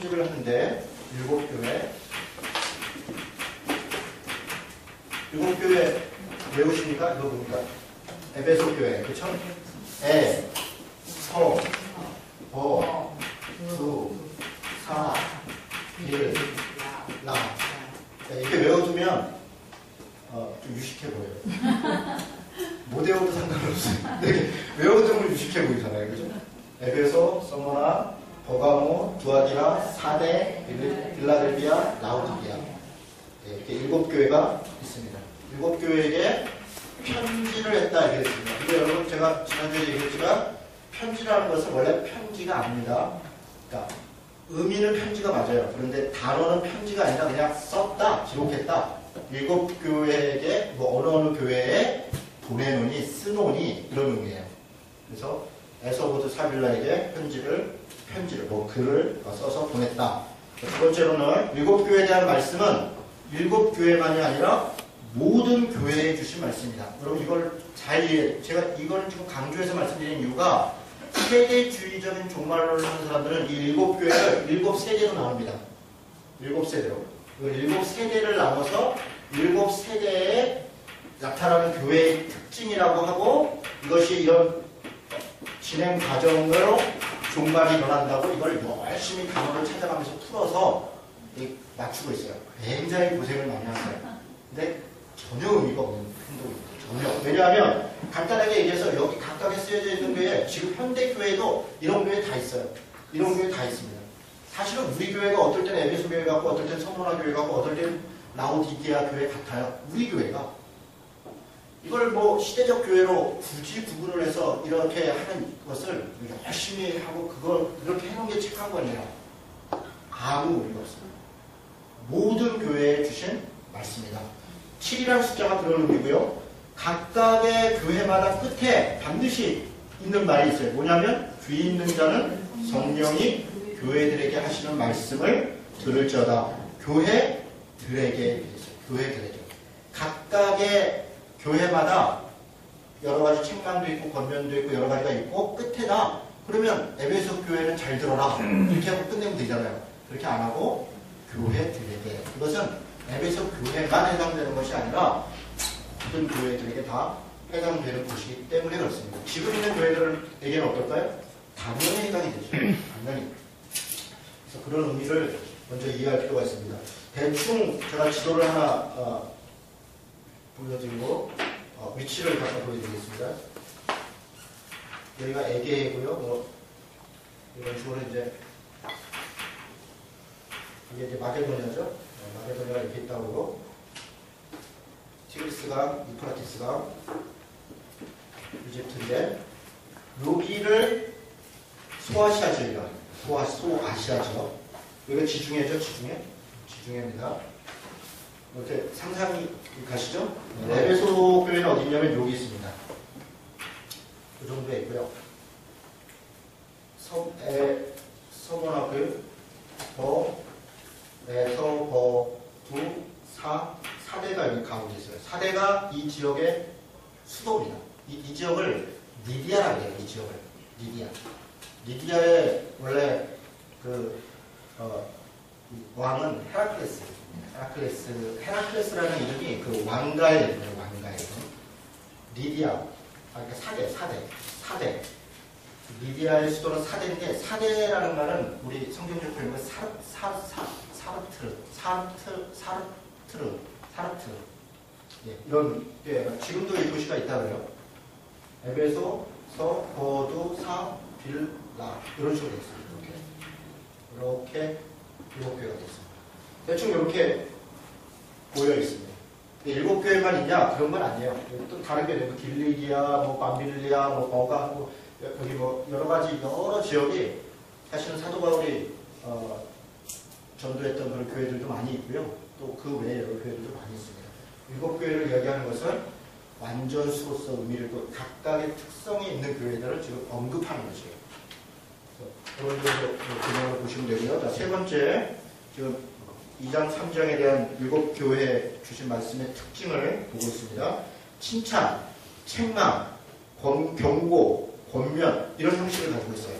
편집을 하는데 일곱 교회 외우십니까? 이거 뭡니까? 에베소 교회, 그쵸? 에, 서, 버, 두, 사, 일, 라. 이렇게 외워두면 좀 유식해 보여요. 못 외워도 상관없어요. 근데 외워두면 유식해 보이잖아요, 그죠? 에베소, 서머나, 버가모, 두아디라, 사대, 빌라델비아, 라오디게아. 이렇게 일곱 교회가 있습니다. 일곱 교회에게 편지를 했다 얘기했습니다. 근데 여러분 제가 지난주에 얘기했지만 편지라는 것은 원래 편지가 아닙니다. 그러니까 의미는 편지가 맞아요. 그런데 단어는 편지가 아니라 그냥 썼다, 기록했다. 일곱 교회에게 어느 교회에 보내노니, 쓰노니 이런 의미예요. 그래서 에서보드 사빌라에게 편지를 글을 써서 보냈다. 두 번째로는 일곱 교회에 대한 말씀은 일곱 교회만이 아니라 모든 교회에 주신 말씀입니다. 여러분 이걸 잘 이해해요. 제가 이걸 지금 강조해서 말씀드리는 이유가 세대주의적인 종말론을 하는 사람들은 이 일곱 교회를 일곱 세대로 나눕니다. 일곱 세대로. 일곱 세대를 나눠서 일곱 세대에 나타나는 교회의 특징이라고 하고 이것이 이런 진행 과정으로 종말이 일어난다고 이걸 열심히 단어를 찾아가면서 풀어서 맞추고 있어요. 굉장히 고생을 많이 했어요. 근데 전혀 의미가 없는 행동입니다. 전혀. 왜냐하면 간단하게 얘기해서 여기 각각에 쓰여져 있는 교회, 지금 현대 교회도 이런 교회 다 있어요. 이런 교회 다 있습니다. 사실은 우리 교회가 어떨 때는 에베소 교회 같고 어떨 때는 서머나 교회 같고 어떨 때는 라오디게아 교회 같아요. 우리 교회가. 이걸 시대적 교회로 굳이 구분을 해서 이렇게 하는 것을 열심히 하고 그렇게 해놓은 게 착한 거냐? 아무 의미가 없습니다. 모든 교회에 주신 말씀이다. 7이라는 숫자가 그런 의미고요. 각각의 교회마다 끝에 반드시 있는 말이 있어요. 뭐냐면 귀 있는 자는 성령이 교회들에게 하시는 말씀을 들을지어다. 교회들에게 각각의 교회마다 여러 가지 책망도 있고 권면도 있고 여러 가지가 있고 끝에다 그러면 에베소 교회는 잘 들어라 이렇게 하고 끝내면 되잖아요. 그렇게 안 하고 교회들에게 이것은 에베소 교회만 해당되는 것이 아니라 모든 교회들에게 다 해당되는 것이기 때문에 그렇습니다. 지금 있는 교회들에게는 어떨까요? 당연히 해당이 되죠. 당연히. 그래서 그런 의미를 먼저 이해할 필요가 있습니다. 대충 제가 지도를 하나 보여드리고 위치를 잠깐 보여드리겠습니다. 여기가 에게이고요. 이런 식으로 이제 이게 마게도니아죠. 마게도니아가 이렇게 있다고 그러고 티그리스강, 유프라티스강, 이집트인데 여기를 소아시아 지역이라고 합니다. 소아시아죠. 여기가 지중해죠. 지중해입니다. 이렇게 상상이 가시죠? 에베소 교회는 어디 있냐면 여기 있습니다. 그 정도에 있고요. 서머나 교회, 사대가 여기 가운데 있어요. 사대가 이 지역의 수도입니다. 이 지역을 리디아라고 해요. 이 지역을 리디아의 원래 왕은 헤라클레스라는 이름이 그 왕가의 이름이에요. 왕가의 이름. 리디아, 그러니까 사대. 리디아의 수도는 사대인데 사대라는 말은 우리 성경적 표현은 사르트. 예, 이런 지금도 이 도시가 있다 그래요. 에베소, 서, 버두, 사, 빌라 이런 식으로 되어 있습니다. 이렇게 일곱 교회가 되어 있습니다. 대충 이렇게 모여 있습니다. 일곱 교회만 있냐? 그런 건 아니에요. 또 다른 교회, 길리기아, 밤빌리아, 버가, 여기 여러 가지 여러 지역이 사실은 사도 바울이 전도했던 그런 교회들도 많이 있고요. 또 그 외에 여러 교회들도 많이 있습니다. 일곱 교회를 이야기하는 것은 완전수로서 의미를 또 각각의 특성이 있는 교회들을 지금 언급하는 것이에요. 그런 식으로 개념을 보시면 되고요. 자, 세 번째, 지금 2장, 3장에 대한 일곱 교회에 주신 말씀의 특징을 보고 있습니다. 칭찬, 책망, 경고, 권면 이런 형식을 가지고 있어요.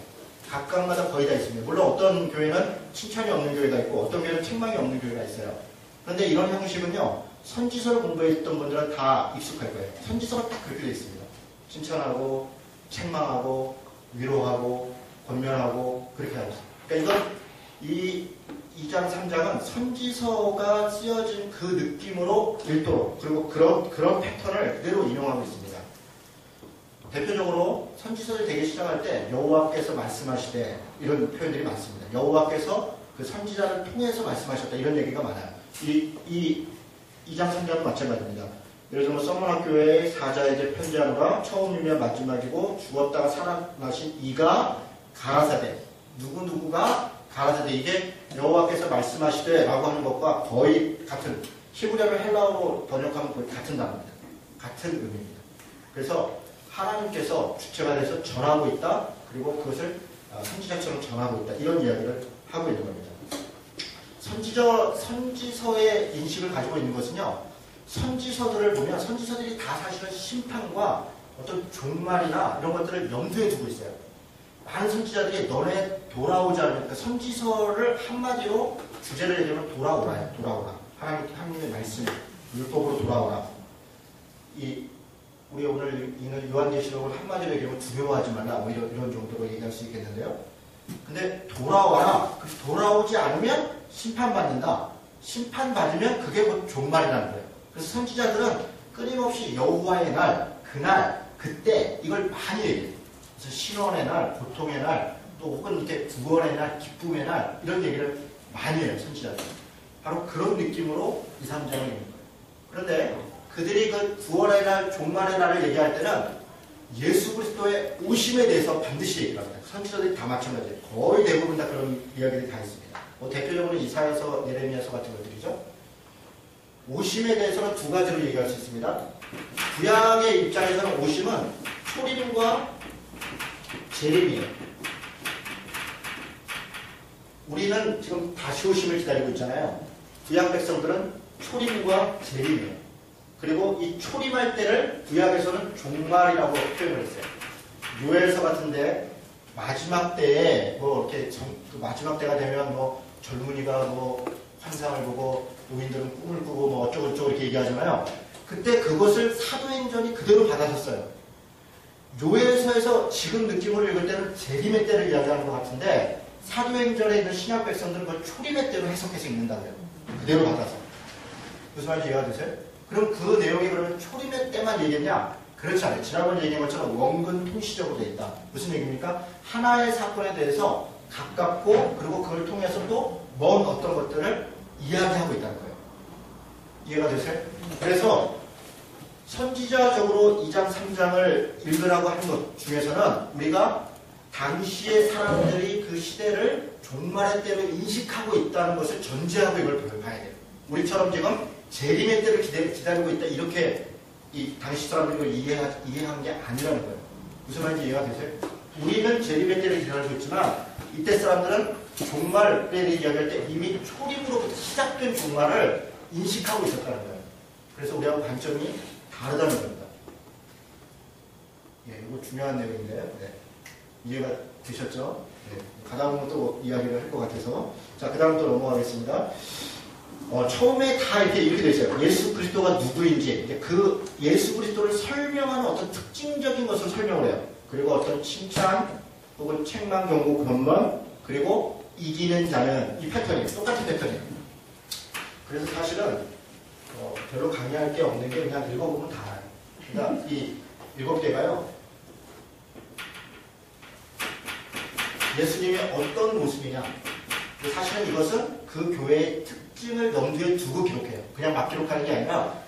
각각마다 거의 다 있습니다. 물론 어떤 교회는 칭찬이 없는 교회가 있고 어떤 교회는 책망이 없는 교회가 있어요. 그런데 이런 형식은요, 선지서를 공부했던 분들은 다 익숙할 거예요. 선지서가 딱 그렇게 되어 있습니다. 칭찬하고 책망하고 위로하고 권면하고 그렇게 하고 있습니다. 그러니까 이건 이 2장 3장은 선지서가 쓰여진 그 느낌으로 읽도록, 그리고 그런 패턴을 그대로 인용하고 있습니다. 대표적으로 선지서를 되게 시작할 때 여호와께서 말씀하시되 이런 표현들이 많습니다. 여호와께서 그 선지자를 통해서 말씀하셨다 이런 얘기가 많아요. 이 2장 3장은 마찬가지입니다. 예를 들면 서문학교의 사자에게 편지하노라 처음이며 마지막이고 죽었다가 살아나신 이가 가라사대 누구누구가 가라사대 이게 여호와께서 말씀하시되 라고 하는 것과 거의 같은 히브리어를 헬라어로 번역하면 거의 같은 단어입니다. 같은 의미입니다. 그래서 하나님께서 주체가 돼서 전하고 있다. 그리고 그것을 선지자처럼 전하고 있다. 이런 이야기를 하고 있는 겁니다. 선지서의 인식을 가지고 있는 것은요. 선지서들을 보면 선지서들이 다 사실은 심판과 어떤 종말이나 이런 것들을 염두에 두고 있어요. 많은 선지자들이 너네 돌아오지 않으면 그러니까 선지서를 한마디로 주제를 얘기하면 돌아오라요. 돌아오라. 하나님의 말씀, 율법으로 돌아오라. 우리 오늘 읽는 요한계시록을 한마디로 얘기하면 두려워하지 말라. 뭐 이런 정도로 얘기할 수 있겠는데요. 근데 돌아와라. 돌아오지 않으면 심판받는다. 심판받으면 그게 곧 종말이라는 거예요. 그래서 선지자들은 끊임없이 여호와의 날, 그날, 그때 이걸 많이 얘기해요. 그래서 신원의 날, 고통의 날, 또 혹은 이렇게 구원의 날, 기쁨의 날 이런 얘기를 많이 해요. 선지자들. 바로 그런 느낌으로 2, 3장을 읽는 거예요. 그런데 그들이 그 구원의 날, 종말의 날을 얘기할 때는 예수 그리스도의 오심에 대해서 반드시 얘기를 합니다. 선지자들이 다 마찬가지예요. 거의 대부분 다 그런 이야기들이 다 있습니다. 대표적으로 이사야서, 예레미야서 같은 것들이죠. 오심에 대해서는 두 가지로 얘기할 수 있습니다. 구약의 입장에서는 오심은 초림과 재림이에요. 우리는 지금 다시 오심을 기다리고 있잖아요. 구약 백성들은 초림과 재림이에요. 그리고 이 초림할 때를 구약에서는 종말이라고 표현을 했어요. 요엘서 같은데 마지막 때에 뭐 이렇게 그 마지막 때가 되면 뭐 젊은이가 뭐 환상을 보고 노인들은 꿈을 꾸고 뭐 어쩌고저쩌고 이렇게 얘기하잖아요. 그때 그것을 사도행전이 그대로 받아섰어요. 요엘서에서 지금 느낌으로 읽을 때는 재림의 때를 이야기하는 것 같은데 사도행전에 있는 신약 백성들은 그걸 초림의 때로 해석해서 읽는다고요. 그대로 받아서. 무슨 말인지 이해가 되세요? 그럼 그 내용이 그러면 초림의 때만 얘기했냐? 그렇지 않아요. 지난번에 얘기한 것처럼 원근 통시적으로 되어 있다. 무슨 얘기입니까? 하나의 사건에 대해서 가깝고 그리고 그걸 통해서 또 먼 어떤 것들을 이야기하고 있다는 거예요. 이해가 되세요? 그래서 선지자적으로 2장, 3장을 읽으라고 한 것 중에서는 우리가 당시의 사람들이 그 시대를 종말의 때로 인식하고 있다는 것을 전제하고 이걸 봐야 돼요. 우리처럼 지금 재림의 때를 기다리고 있다 이렇게 이 당시 사람들이 이해한 게 아니라는 거예요. 무슨 말인지 이해가 되세요? 우리는 재림의 때를 기다리고 있지만 이때 사람들은 종말 때를 이야기할 때 이미 초림으로부터 시작된 종말을 인식하고 있었다는 거예요. 그래서 우리하고 관점이 다르다는 겁니다. 예, 이거 중요한 내용인데 네. 이해가 되셨죠? 네. 가다보면 또 이야기를 할 것 같아서 자, 그 다음 또 넘어가겠습니다. 처음에 다 이렇게 되어 있어요. 예수 그리스도가 누구인지 그 예수 그리스도를 설명하는 어떤 특징적인 것을 설명을 해요. 그리고 어떤 칭찬 혹은 책망, 경고, 권면 그리고 이기는 자는 이 패턴이에요. 똑같은 패턴이에요. 그래서 사실은 별로 강의할 게 없는 게 그냥 읽어보면 다 알아요. 그러니까 이 7개가요. 예수님의 어떤 모습이냐. 사실은 이것은 그 교회의 특징을 염두에 두고 기록해요. 그냥 막 기록하는 게 아니라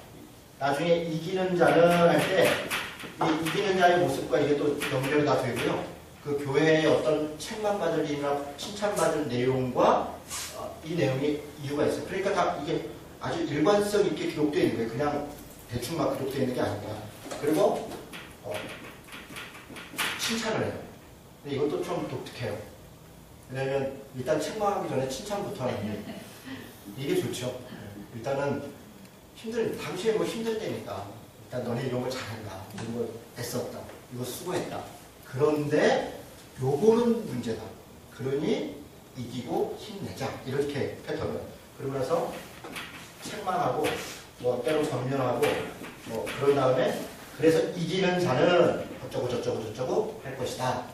나중에 이기는 자는 할 때 이 이기는 자의 모습과 이게 또 연결이 다 되고요. 그 교회의 어떤 책망받을 일이나 칭찬받을 내용과 이 내용이 이유가 있어요. 그러니까 다 이게 아주 일관성 있게 기록되어 있는 거예요. 그냥 대충 막 기록되어 있는 게 아니라. 그리고 칭찬을 해요. 근데 이것도 좀 독특해요. 왜냐면 일단 책망하기 전에 칭찬부터 하는 게 이게 좋죠. 일단은 당시에 뭐 힘들 때니까 일단 너네 이런 거 잘한다. 이런 거 애썼다. 이거 수고했다. 그런데 요거는 문제다. 그러니 이기고 힘내자. 이렇게 패턴을. 그러고 나서 책망하고 뭐 때로 전면하고 뭐 그런 다음에 그래서 이기는 자는 어쩌고 저쩌고 저쩌고 할 것이다.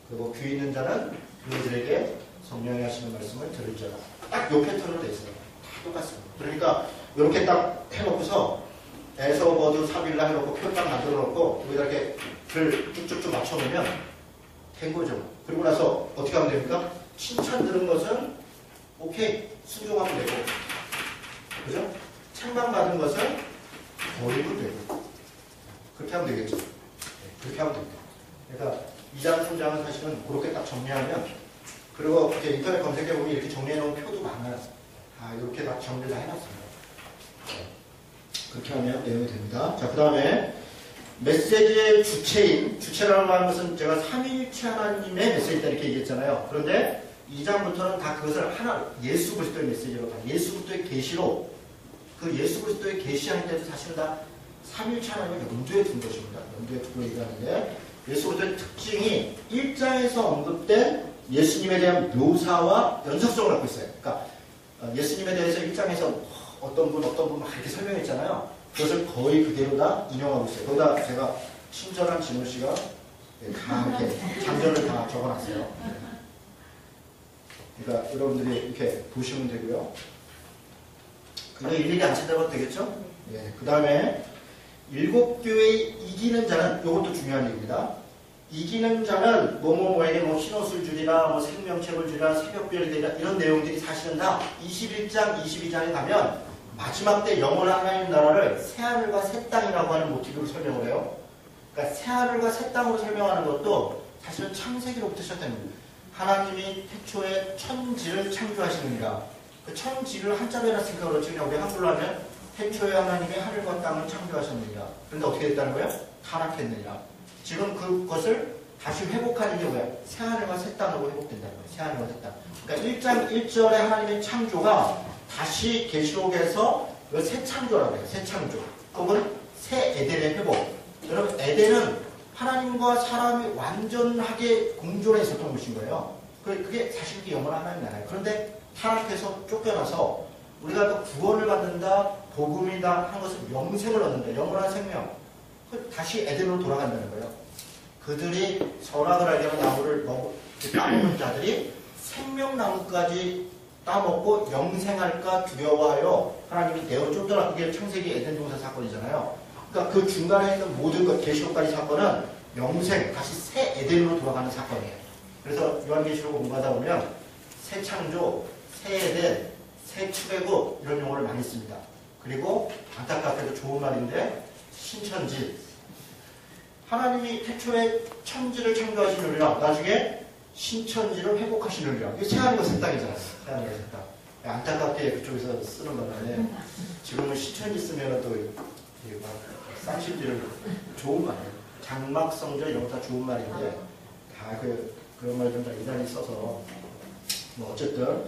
그리고 귀 있는 자는 그들에게 성령이 하시는 말씀을 들을지어다. 딱 요 패턴으로 돼 있어요. 다 똑같습니다. 그러니까 이렇게 딱 해놓고서 에서버드 사빌라 해놓고 표 딱 만들어 놓고 여기다 이렇게 글 쭉쭉쭉 맞춰놓으면 된 거죠. 그리고 나서 어떻게 하면 됩니까? 칭찬 들은 것은 오케이 순종하면 되고, 그죠? 책망받은 것은 버리면 되고, 그렇게 하면 되겠죠. 네, 그렇게 하면 됩니다. 그러니까 2장 3장은 사실은 그렇게 딱 정리하면, 그리고 이제 인터넷 검색해보면 이렇게 정리해놓은 표도 많아요. 아, 이렇게 다 정리를 다 해놨습니다. 그렇게 하면 내용이 됩니다. 자, 그 다음에 메시지의 주체라고 하는 것은 제가 삼위일체 하나님의 메시지다 이렇게 얘기했잖아요. 그런데 2장부터는 다 그것을 하나, 예수 그리스도의 메시지로, 다 예수 그리스도의 계시로, 그 예수 그리스도의 계시할 때도 사실은 다 삼위일체 하나님을 염두에 둔 것입니다. 염두에 두고 얘기하는데, 예수 그리스도의 특징이 1장에서 언급된 예수님에 대한 묘사와 연속성을 갖고 있어요. 그러니까 예수님에 대해서 1장에서 어떤 분 막 이렇게 설명했잖아요. 그것을 거의 그대로 다 인용하고 있어요. 거기다 제가 친절한 진호 씨가 다 이렇게 장전을 다 적어놨어요. 그러니까 여러분들이 이렇게 보시면 되고요. 그냥 일일이 안 찾아봐도 되겠죠? 예. 그 다음에 7교회의 이기는 자는, 이것도 중요한 얘기입니다. 이기는 자는 뭐뭐뭐에게 뭐 흰옷을 주리라, 뭐 생명책을 주리라, 새벽별이 되리라, 이런 내용들이 사실은 다 21장, 22장에 가면 마지막 때 영원한 하나님 나라를 새하늘과 새 땅이라고 하는 모티브로 설명을 해요. 그러니까 새하늘과 새 땅으로 설명하는 것도 사실은 창세기로부터 시작됩니다. 하나님이 태초에 천지를 창조하시느니라. 그 천지를 한자로 해놨으니까 그렇지, 그냥 우리 한글로 하면 태초에 하나님이 하늘과 땅을 창조하셨느니라. 그런데 어떻게 됐다는 거예요? 타락했느니라. 지금 그것을 다시 회복하는 게 뭐야? 새하늘과 새 땅으로 회복된다는 거예요. 새하늘과 새 땅. 그러니까 1장 1절에 하나님의 창조가 다시 계시록에서 새 창조라고 해요. 새 창조. 혹은 새 에덴의 회복. 여러분, 에덴은 하나님과 사람이 완전하게 공존해 있었던 곳인 거예요. 그게 사실 그게 영원한 하나님 나라예요. 그런데 타락해서 쫓겨나서 우리가 또 구원을 받는다, 복음이다 한 것은 영생을 얻는다. 영원한 생명. 다시 에덴으로 돌아간다는 거예요. 그들이 선악을 알게 하는 나무를 따먹는 자들이 생명나무까지 따먹고 영생할까 두려워하여 하나님이 내어 쫓겨나. 그게 창세기 에덴 동산 사건이잖아요. 그러니까 그 중간에 있는 모든 것, 계시록까지 사건은 영생, 다시 새 에덴으로 돌아가는 사건이에요. 그래서 요한계시록을 공부하다 보면 새 창조, 새 에덴, 새 출애굽 이런 용어를 많이 씁니다. 그리고 안타깝게도 좋은 말인데 신천지. 하나님이 태초에 천지를 창조하시느니라, 나중에 신천지를 회복하시느니라. 이게 새하늘과 새 땅이잖아요. 새하늘과 새 땅. 안타깝게 그쪽에서 쓰는 건데, 지금은 신천지 쓰면 또 막 쌍신지를 좋은 말이에요. 장막성저 이런 거 다 좋은 말인데, 다 그런 말 좀 다 이단이 써서, 뭐 어쨌든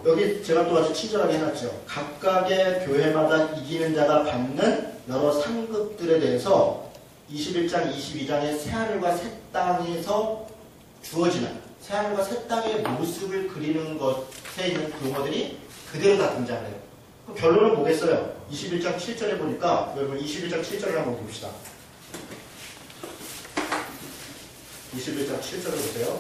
여기 제가 또 아주 친절하게 해놨죠. 각각의 교회마다 이기는 자가 받는 여러 상급들에 대해서 21장, 22장의 새하늘과 새 땅에서 주어지는 새하늘과 새 땅의 모습을 그리는 것에 있는 용어들이 그대로 다 등장해요. 그럼 결론은 뭐겠어요? 21장 7절에 보니까, 여러분 21장 7절을 한번 봅시다. 21장 7절을 보세요.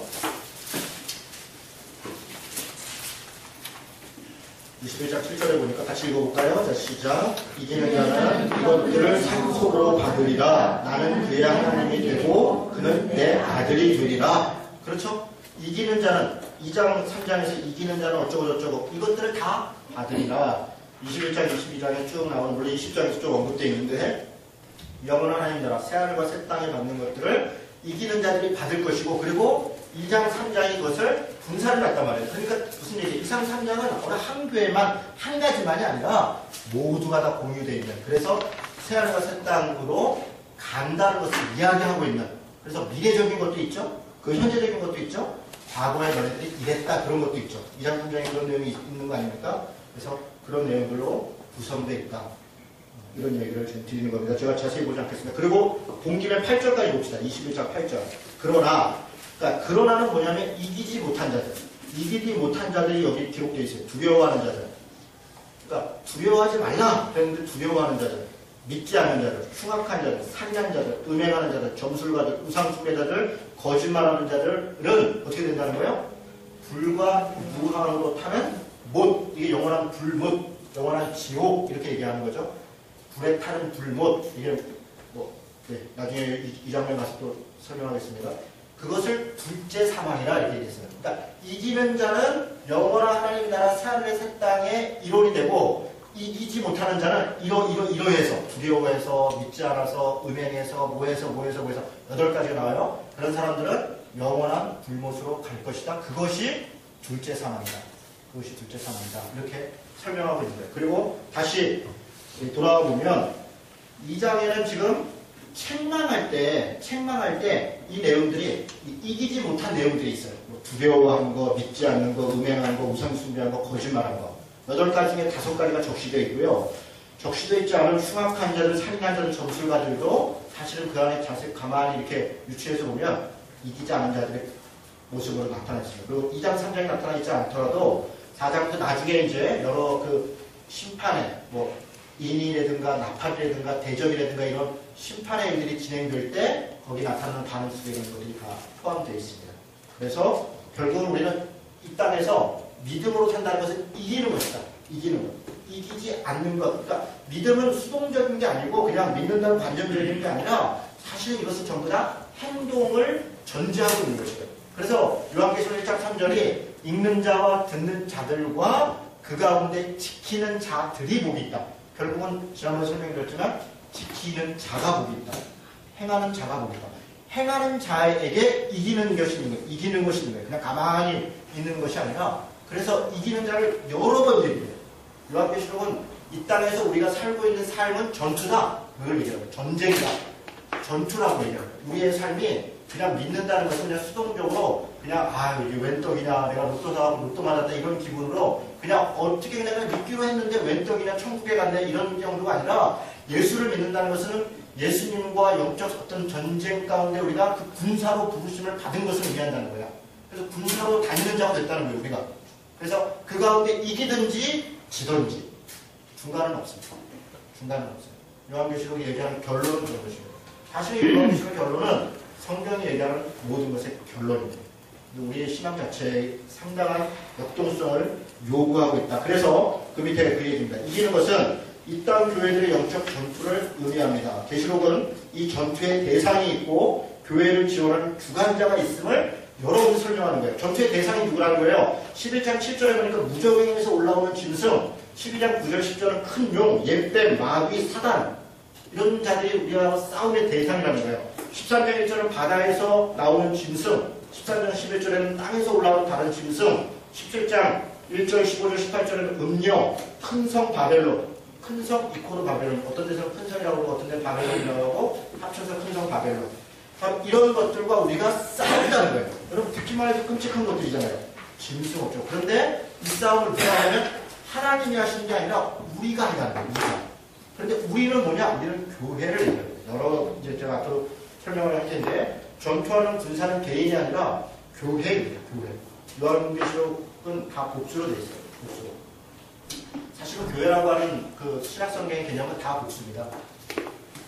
21장 7절에 보니까 같이 읽어볼까요? 자, 시작. 이기는 자는 이것들을 상속으로 받으리라. 나는 그의 하나님이 되고 그는 내 아들이 되리라. 그렇죠? 이기는 자는 2장 3장에서 이기는 자는 어쩌고 저쩌고 이것들을 다 받으리라. 21장 22장에 쭉 나오는, 물론 20장에서 쭉 언급되어 있는데, 영원한 하나님 나라 새하늘과 새 땅에 받는 것들을 이기는 자들이 받을 것이고, 그리고 2장 3장이 그것을 분사를 했단 말이에요. 그러니까 무슨 얘기예요? 2장 3장은 어느 한 교회만 한 가지만이 아니라 모두가 다 공유되어 있는, 그래서 새하늘과 새 땅으로 간다는 것을 이야기하고 있는, 그래서 미래적인 것도 있죠, 그 현재적인 것도 있죠, 과거에 너희들이 이랬다 그런 것도 있죠. 2장 3장에 그런 내용이 있는 거 아닙니까? 그래서 그런 내용들로 구성되어 있다. 이런 얘기를 지금 드리는 겁니다. 제가 자세히 보지 않겠습니다. 그리고 본 김에 8절까지 봅시다. 21장 8절. 그러나 그러니까 그러나는 뭐냐면 이기지 못한 자들. 이기지 못한 자들이 여기 기록되어 있어요. 두려워하는 자들. 그러니까 두려워하지 말라 그랬는데 두려워하는 자들, 믿지 않는 자들, 흉악한 자들, 살인한 자들, 음행하는 자들, 점술가들, 우상숭배자들, 거짓말하는 자들은 어떻게 된다는 거예요? 불과 무항으로 타는 못. 이게 영원한 불못, 영원한 지옥 이렇게 얘기하는 거죠. 불에 타는 불못. 이게 뭐 나중에 이 장면 가서 또 설명하겠습니다. 그것을 둘째 사망이라 이렇게 얘기했어요. 그러니까 이기는 자는 영원한 하나님 나라 새하늘의 새 땅의 일원이 되고, 이기지 못하는 자는 이러해서 두려워해서 믿지 않아서 음행해서 뭐해서 8가지가 나와요. 그런 사람들은 영원한 불못으로 갈 것이다. 그것이 둘째 사망이다. 그것이 둘째 사망이다. 이렇게 설명하고 있는 거예요. 그리고 다시 돌아와 보면 2장에는 지금 책망할 때 이 내용들이 이기지 못한 내용들이 있어요. 뭐 두려워하는 거, 믿지 않는 거, 음행하는 거, 우상숭배하는 거, 거짓말하는 거. 8가지 중에 5가지가 적시되어 있고요. 적시되어 있지 않은 흉악한 자들, 살인한 자들, 점술가들도 사실은 그 안에 자세히 가만히 이렇게 유추해서 보면 이기지 않은 자들의 모습으로 나타났습니다. 그리고 2장, 3장이 나타나 있지 않더라도 4장부터 나중에 이제 여러 그 심판에 뭐 인이라든가 나팔이라든가 대접이라든가 이런 심판의 일들이 진행될 때 거기 나타나는 단어 속에 이런 것들이 다 포함되어 있습니다. 그래서 결국은 우리는 이 땅에서 믿음으로 산다는 것은 이기는 것이다. 이기는 것. 이기지 않는 것. 그러니까 믿음은 수동적인 게 아니고 그냥 믿는다는 관념적인 게 아니라 사실 이것은 전부 다 행동을 전제하고 있는 것이에요. 그래서 요한계시록 1장 3절이 읽는 자와 듣는 자들과 그 가운데 지키는 자들이 복이 있다. 결국은 지난번에 설명드렸지만 지키는 자가 복이 있다. 행하는 자가 복이 있다. 행하는 자에게 이기는 것이 있는 거예요. 이기는 것이 있는 거예요. 그냥 가만히 있는 것이 아니라 그래서 이기는 자를 여러 번 얘기해요. 요한계시록은 이 땅에서 우리가 살고 있는 삶은 전투다. 그걸 얘기해요. 전쟁이다. 전투라고 얘기해요. 우리의 삶이 그냥 믿는다는 것은 그냥 수동적으로 그냥 이게 웬 떡이냐, 내가 로또 사고 로또 맞았다 이런 기분으로 그냥 어떻게 그냥 믿기로 했는데 웬 떡이냐, 천국에 갔네 이런 정도가 아니라 예수를 믿는다는 것은 예수님과 영적 어떤 전쟁 가운데 우리가 그 군사로 부르심을 받은 것을 의미한다는 거야. 그래서 군사로 다니는 자가 됐다는 거예요, 우리가. 그래서 그 가운데 이기든지 지든지 중간은 없습니다. 중간은 없어요. 요한계시록이 얘기하는 결론은 그런 것입니다. 사실 요한계시록 결론은 성경이 얘기하는 모든 것의 결론입니다. 우리의 신앙 자체의 상당한 역동성을 요구하고 있다. 그래서 그 밑에 그 얘기입니다. 이기는 것은 이 땅 교회들의 영적 전투를 의미합니다. 계시록은 이 전투의 대상이 있고 교회를 지원하는 주관자가 있음을 여러 번 설명하는 거예요. 전투의 대상이 누구라는 거예요? 11장 7절에 보니까 무적행에서 올라오는 짐승, 12장 9절 10절은 큰 용, 옌뱀, 마귀, 사단 이런 자들이 우리와 싸움의 대상이라는 거예요. 13장 1절은 바다에서 나오는 짐승, 13장 11절에는 땅에서 올라오는 다른 짐승, 17장 1절 15절 18절에는 음녀, 큰 성 바벨론, 큰 성 이코르 바벨론, 어떤 데서는 큰 성이라고 하고 어떤 데는 바벨론이라고 하고 합쳐서 큰 성 바벨론. 이런 것들과 우리가 싸운다는 거예요. 여러분 듣기만 해도 끔찍한 것들이잖아요. 짐승 없죠. 그런데 이 싸움을 누가 하면 하나님이 하시는 게 아니라 우리가 한다는 거예요. 우리가. 그런데 우리는 뭐냐? 우리는 교회를 얘기해요. 여러 이제 제가 앞으로 설명을 할 텐데 전투하는 군사는 개인이 아니라 교회입니다. 교회. 요한계시록은 다 복수로 되어 있어요. 복수로. 사실은 교회라고 하는 그 신약성경의 개념은 다 복수입니다.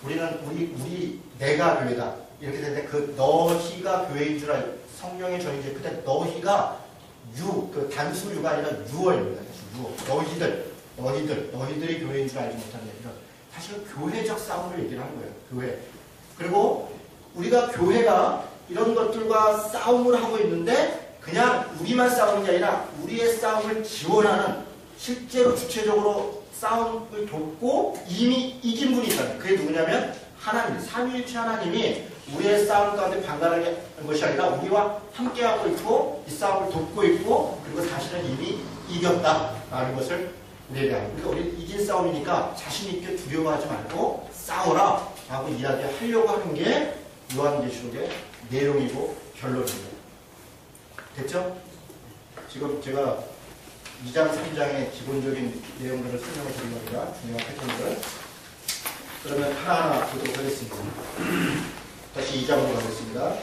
우리 내가 교회다. 이렇게 되는데 그 너희가 교회인 줄 알고 성경에 저희 이제 그때 너희가 그 단수 유가 아니라 유어입니다. 유어. 너희들이 교회인 줄 알지 못하는 얘기는 사실은 교회적 싸움을 얘기를 하는 거예요. 교회. 그리고 우리가 교회가 이런 것들과 싸움을 하고 있는데 그냥 우리만 싸우는 게 아니라 우리의 싸움을 지원하는 실제로 주체적으로 싸움을 돕고 이미 이긴 분이 있어요. 그게 누구냐면 하나님, 삼위일체 하나님이 우리의 싸움 가운데 방관하게 하는 것이 아니라 우리와 함께하고 있고 이 싸움을 돕고 있고 그리고 사실은 이미 이겼다라는 것을 우리에게 합니다. 그러니까 우리 이긴 싸움이니까 자신 있게 두려워하지 말고 싸워라 라고 이야기하려고 하는 게 요한계시록의 내용이고 결론입니다. 됐죠? 지금 제가 2장, 3장의 기본적인 내용들을 설명을 드린 겁니다. 중요한 패턴들. 그러면 하나하나 보도록 하겠습니다. 다시 2장으로 가겠습니다.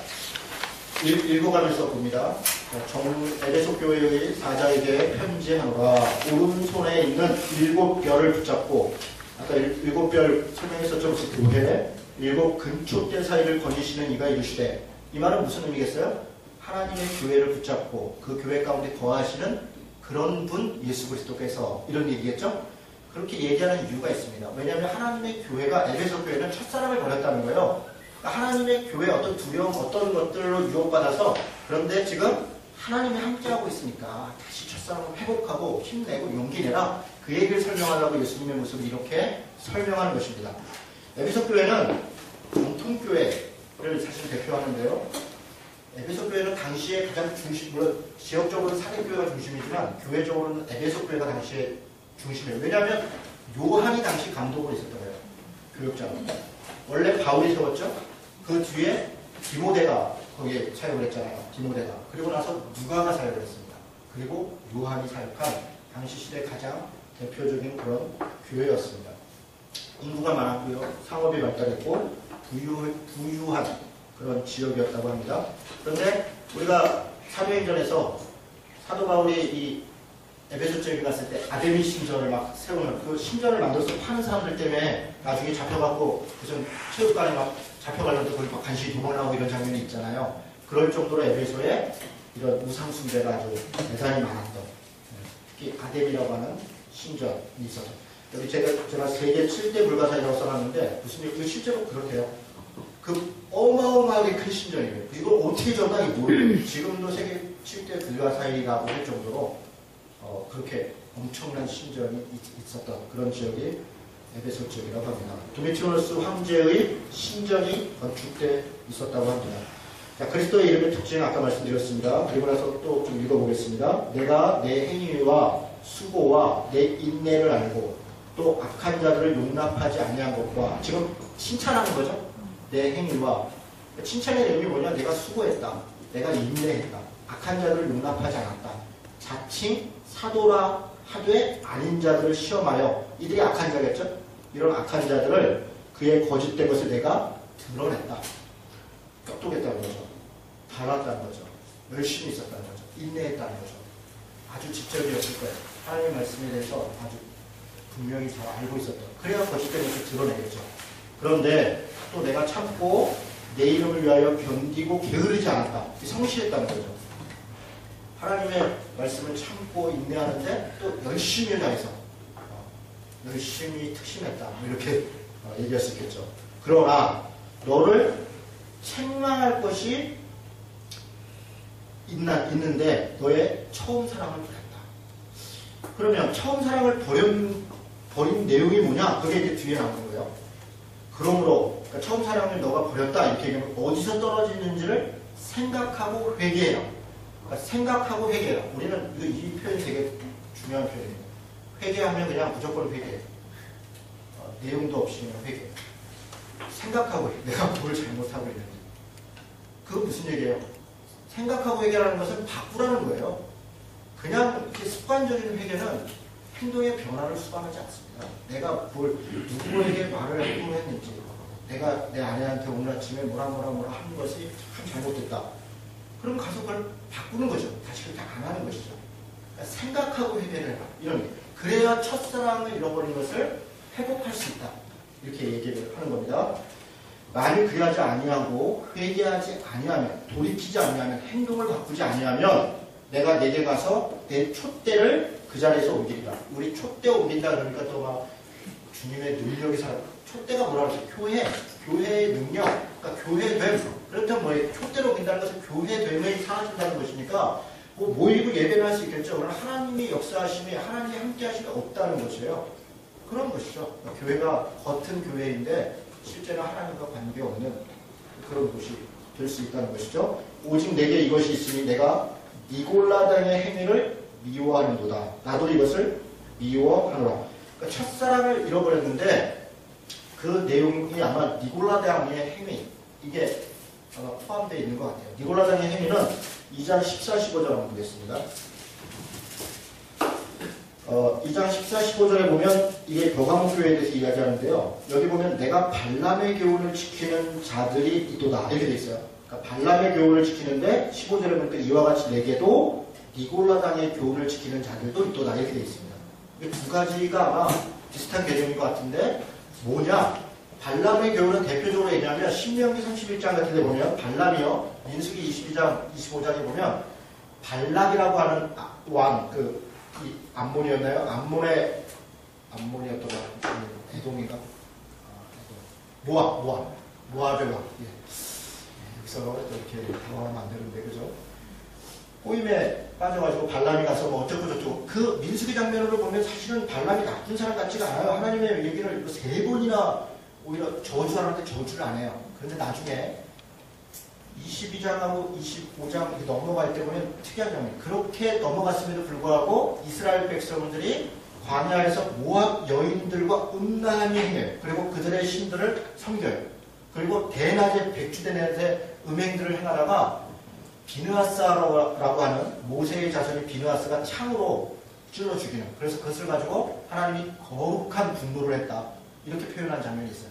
읽어가면서 봅니다. 에베소 교회의 사자에게 편지하노라. 오른손에 있는 7별을 붙잡고, 아까 7별 설명했었죠. 교회 7 근초대 사이를 거니시는 이가 이르시되, 이 말은 무슨 의미겠어요? 하나님의 교회를 붙잡고 그 교회 가운데 거하시는 그런 분 예수 그리스도께서, 이런 얘기겠죠? 그렇게 얘기하는 이유가 있습니다. 왜냐하면 하나님의 교회가, 에베소 교회는 첫사랑을 버렸다는 거예요. 하나님의 교회 어떤 두려움, 어떤 것들로 유혹받아서, 그런데 지금 하나님이 함께하고 있으니까 다시 첫사랑을 회복하고 힘내고 용기 내라, 그 얘기를 설명하려고 예수님의 모습을 이렇게 설명하는 것입니다. 에베소 교회는 전통교회를 사실 대표하는데요. 에베소 교회는 당시에 가장 중심, 물론 지역적으로는 사대교회가 중심이지만 교회적으로는 에베소 교회가 당시에 중심이에요. 왜냐하면 요한이 당시 감독으로 있었던 거예요. 교육자로. 원래 바울이 세웠죠. 그 뒤에 디모데가 거기에 사역을 했잖아요. 디모데가. 그리고 나서 누가가 사역을 했습니다. 그리고 요한이 사역한 당시 시대 가장 대표적인 그런 교회였습니다. 인구가 많았고요. 상업이 발달했고 부유한 그런 지역이었다고 합니다. 그런데 우리가 사도행전에서 사도 바울이 이 에베소 지역에 갔을 때 아데미 신전을 막 세우는, 그 신전을 만들어서 파는 사람들 때문에 나중에 잡혀갖고 무슨 체육관에 막 잡혀가려고 거기 막 간신히 도망나고 이런 장면이 있잖아요. 그럴 정도로 에베소에 이런 우상 숭배가 아주 대단히 많았던, 특히 아데미라고 하는 신전이 있어서, 여기 제가 세계 7대 불가사이라고 써놨는데 무슨 얘기, 실제로 그렇대요. 그 어마어마하게 큰 신전이에요. 이걸 어떻게 전당이 모르겠어요. 지금도 세계 7대 불가사이라고 할 정도로 그렇게 엄청난 신전이 있었던 그런 지역이 에베소 지역이라고 합니다. 도미티오누스 황제의 신전이 건축돼 있었다고 합니다. 자, 그리스도의 이름의 특징 아까 말씀드렸습니다. 그리고 나서 또 좀 읽어보겠습니다. 내가 내 행위와 수고와 내 인내를 알고 또 악한 자들을 용납하지 아니한 것과, 지금 칭찬하는 거죠. 내 행위와, 칭찬의 의미 뭐냐? 내가 수고했다, 내가 인내했다, 악한 자들을 용납하지 않았다, 자칭 사도라 하되 아닌 자들을 시험하여, 이들이 악한 자겠죠? 이런 악한 자들을, 그의 거짓된 것을 내가 드러냈다. 똑똑했다는 거죠. 달았다는 거죠. 열심히 있었다는 거죠. 인내했다는 거죠. 아주 직접이었을 거예요. 하나님의 말씀에 대해서 아주 분명히 잘 알고 있었다. 그래야 거짓된 것을 드러내겠죠. 그런데 또 내가 참고 내 이름을 위하여 견디고 게으르지 않았다. 성실했다는 거죠. 하나님의 말씀을 참고 인내하는데 또 열심히 다해서 열심히 특심했다, 이렇게 얘기할 수 있겠죠. 그러나 너를 책망할 것이 있는데 너의 처음 사랑을 버렸다. 그러면 처음 사랑을 버린 내용이 뭐냐? 그게 이제 뒤에 나오는 거예요. 그러므로 그러니까 처음 사랑을 너가 버렸다, 이렇게 얘기하면 어디서 떨어지는지를 생각하고 회개해라. 그러니까 생각하고 회개해라. 우리는 이 표현이 되게 중요한 표현이에요. 회개하면 그냥 무조건 회개해. 내용도 없이 그냥 회개. 생각하고 내가 뭘 잘못하고 있는지. 그거 무슨 얘기예요? 생각하고 회개하는 것은 바꾸라는 거예요. 그냥 이렇게 습관적인 회개는 행동의 변화를 수반하지 않습니다. 내가 누구에게 말을 했는지, 내가 내 아내한테 오늘 아침에 뭐라 한 것이 참 잘못됐다. 그럼 가서 그걸 바꾸는 거죠. 다시 그렇게 안 하는 것이죠. 그러니까 생각하고 회개를 해라. 이런 게. 그래야 첫사랑을 잃어버린 것을 회복할 수 있다. 이렇게 얘기를 하는 겁니다. 만일 그리하지 아니하고 회개하지 아니하면, 돌이키지 아니하면, 행동을 바꾸지 아니하면 내가 내게 가서 내 촛대를 그 자리에서 옮기리라. 우리 촛대 옮긴다 그러니까 또 막 주님의 능력이 살아. 촛대가 뭐라고 하죠? 교회의 능력, 그러니까 교회됨. 그렇다면 뭐예요? 촛대로 옮긴다는 것은 교회됨이 사라진다는 것이니까 모이고 예배를 할 수 있겠죠. 그러나 하나님이 역사하심이, 하나님이 함께 하심이 없다는 것이에요. 그런 것이죠. 교회가 겉은 교회인데 실제로 하나님과 관계없는 그런 곳이 될 수 있다는 것이죠. 오직 내게 이것이 있으니 내가 니골라당의 행위를 미워하는도다. 나도 이것을 미워하노라. 그러니까 첫사랑을 잃어버렸는데 그 내용이 아마 니골라당의 행위, 이게 아마 포함되어 있는 것 같아요. 니골라당의 행위는 2장 14, 15절 한번 보겠습니다. 2장 14, 15절에 보면 이게 벼가목 교회에 대해서 이야기하는데요. 여기 보면 내가 발람의 교훈을 지키는 자들이 있도다, 이렇게 돼 있어요. 그러니까 발람의 교훈을 지키는데 15절에 보니까 이와 같이 내게도 니골라당의 교훈을 지키는 자들도 있도다 이렇게 되어 있습니다. 이 두 가지가 아마 비슷한 개념인 것 같은데 뭐냐? 발람의 교훈은 대표적으로 얘기하면 신명기 31장 같은 데 보면 발람이요. 민수기 22장, 25장에 보면 발락이라고 하는 왕, 이 암몬이었나요? 암몬이었던 것 같아요. 에돔인가? 모압의 왕. 예. 여기서 이렇게 당황하면 안 되는데, 그죠? 꼬임에 빠져가지고 발람이 가서 뭐 어쩌고저쩌고. 그 민수기 장면으로 보면 사실은 발람이 나쁜 사람 같지가 않아요. 하나님의 얘기를 3번이나 오히려 저주하는데 저주를 안 해요. 그런데 나중에 22장하고 25장 이렇게 넘어갈 때 보면 특이한 장면. 그렇게 넘어갔음에도 불구하고 이스라엘 백성들이 광야에서 모압 여인들과 음란히 행해요. 그리고 그들의 신들을 섬겨요. 그리고 대낮에 백주대낮에 음행들을 행하다가 비느하스라고 하는 모세의 자손이 비느하스가 창으로 찔러 죽이는. 그래서 그것을 가지고 하나님이 거룩한 분노를 했다. 이렇게 표현한 장면이 있어요.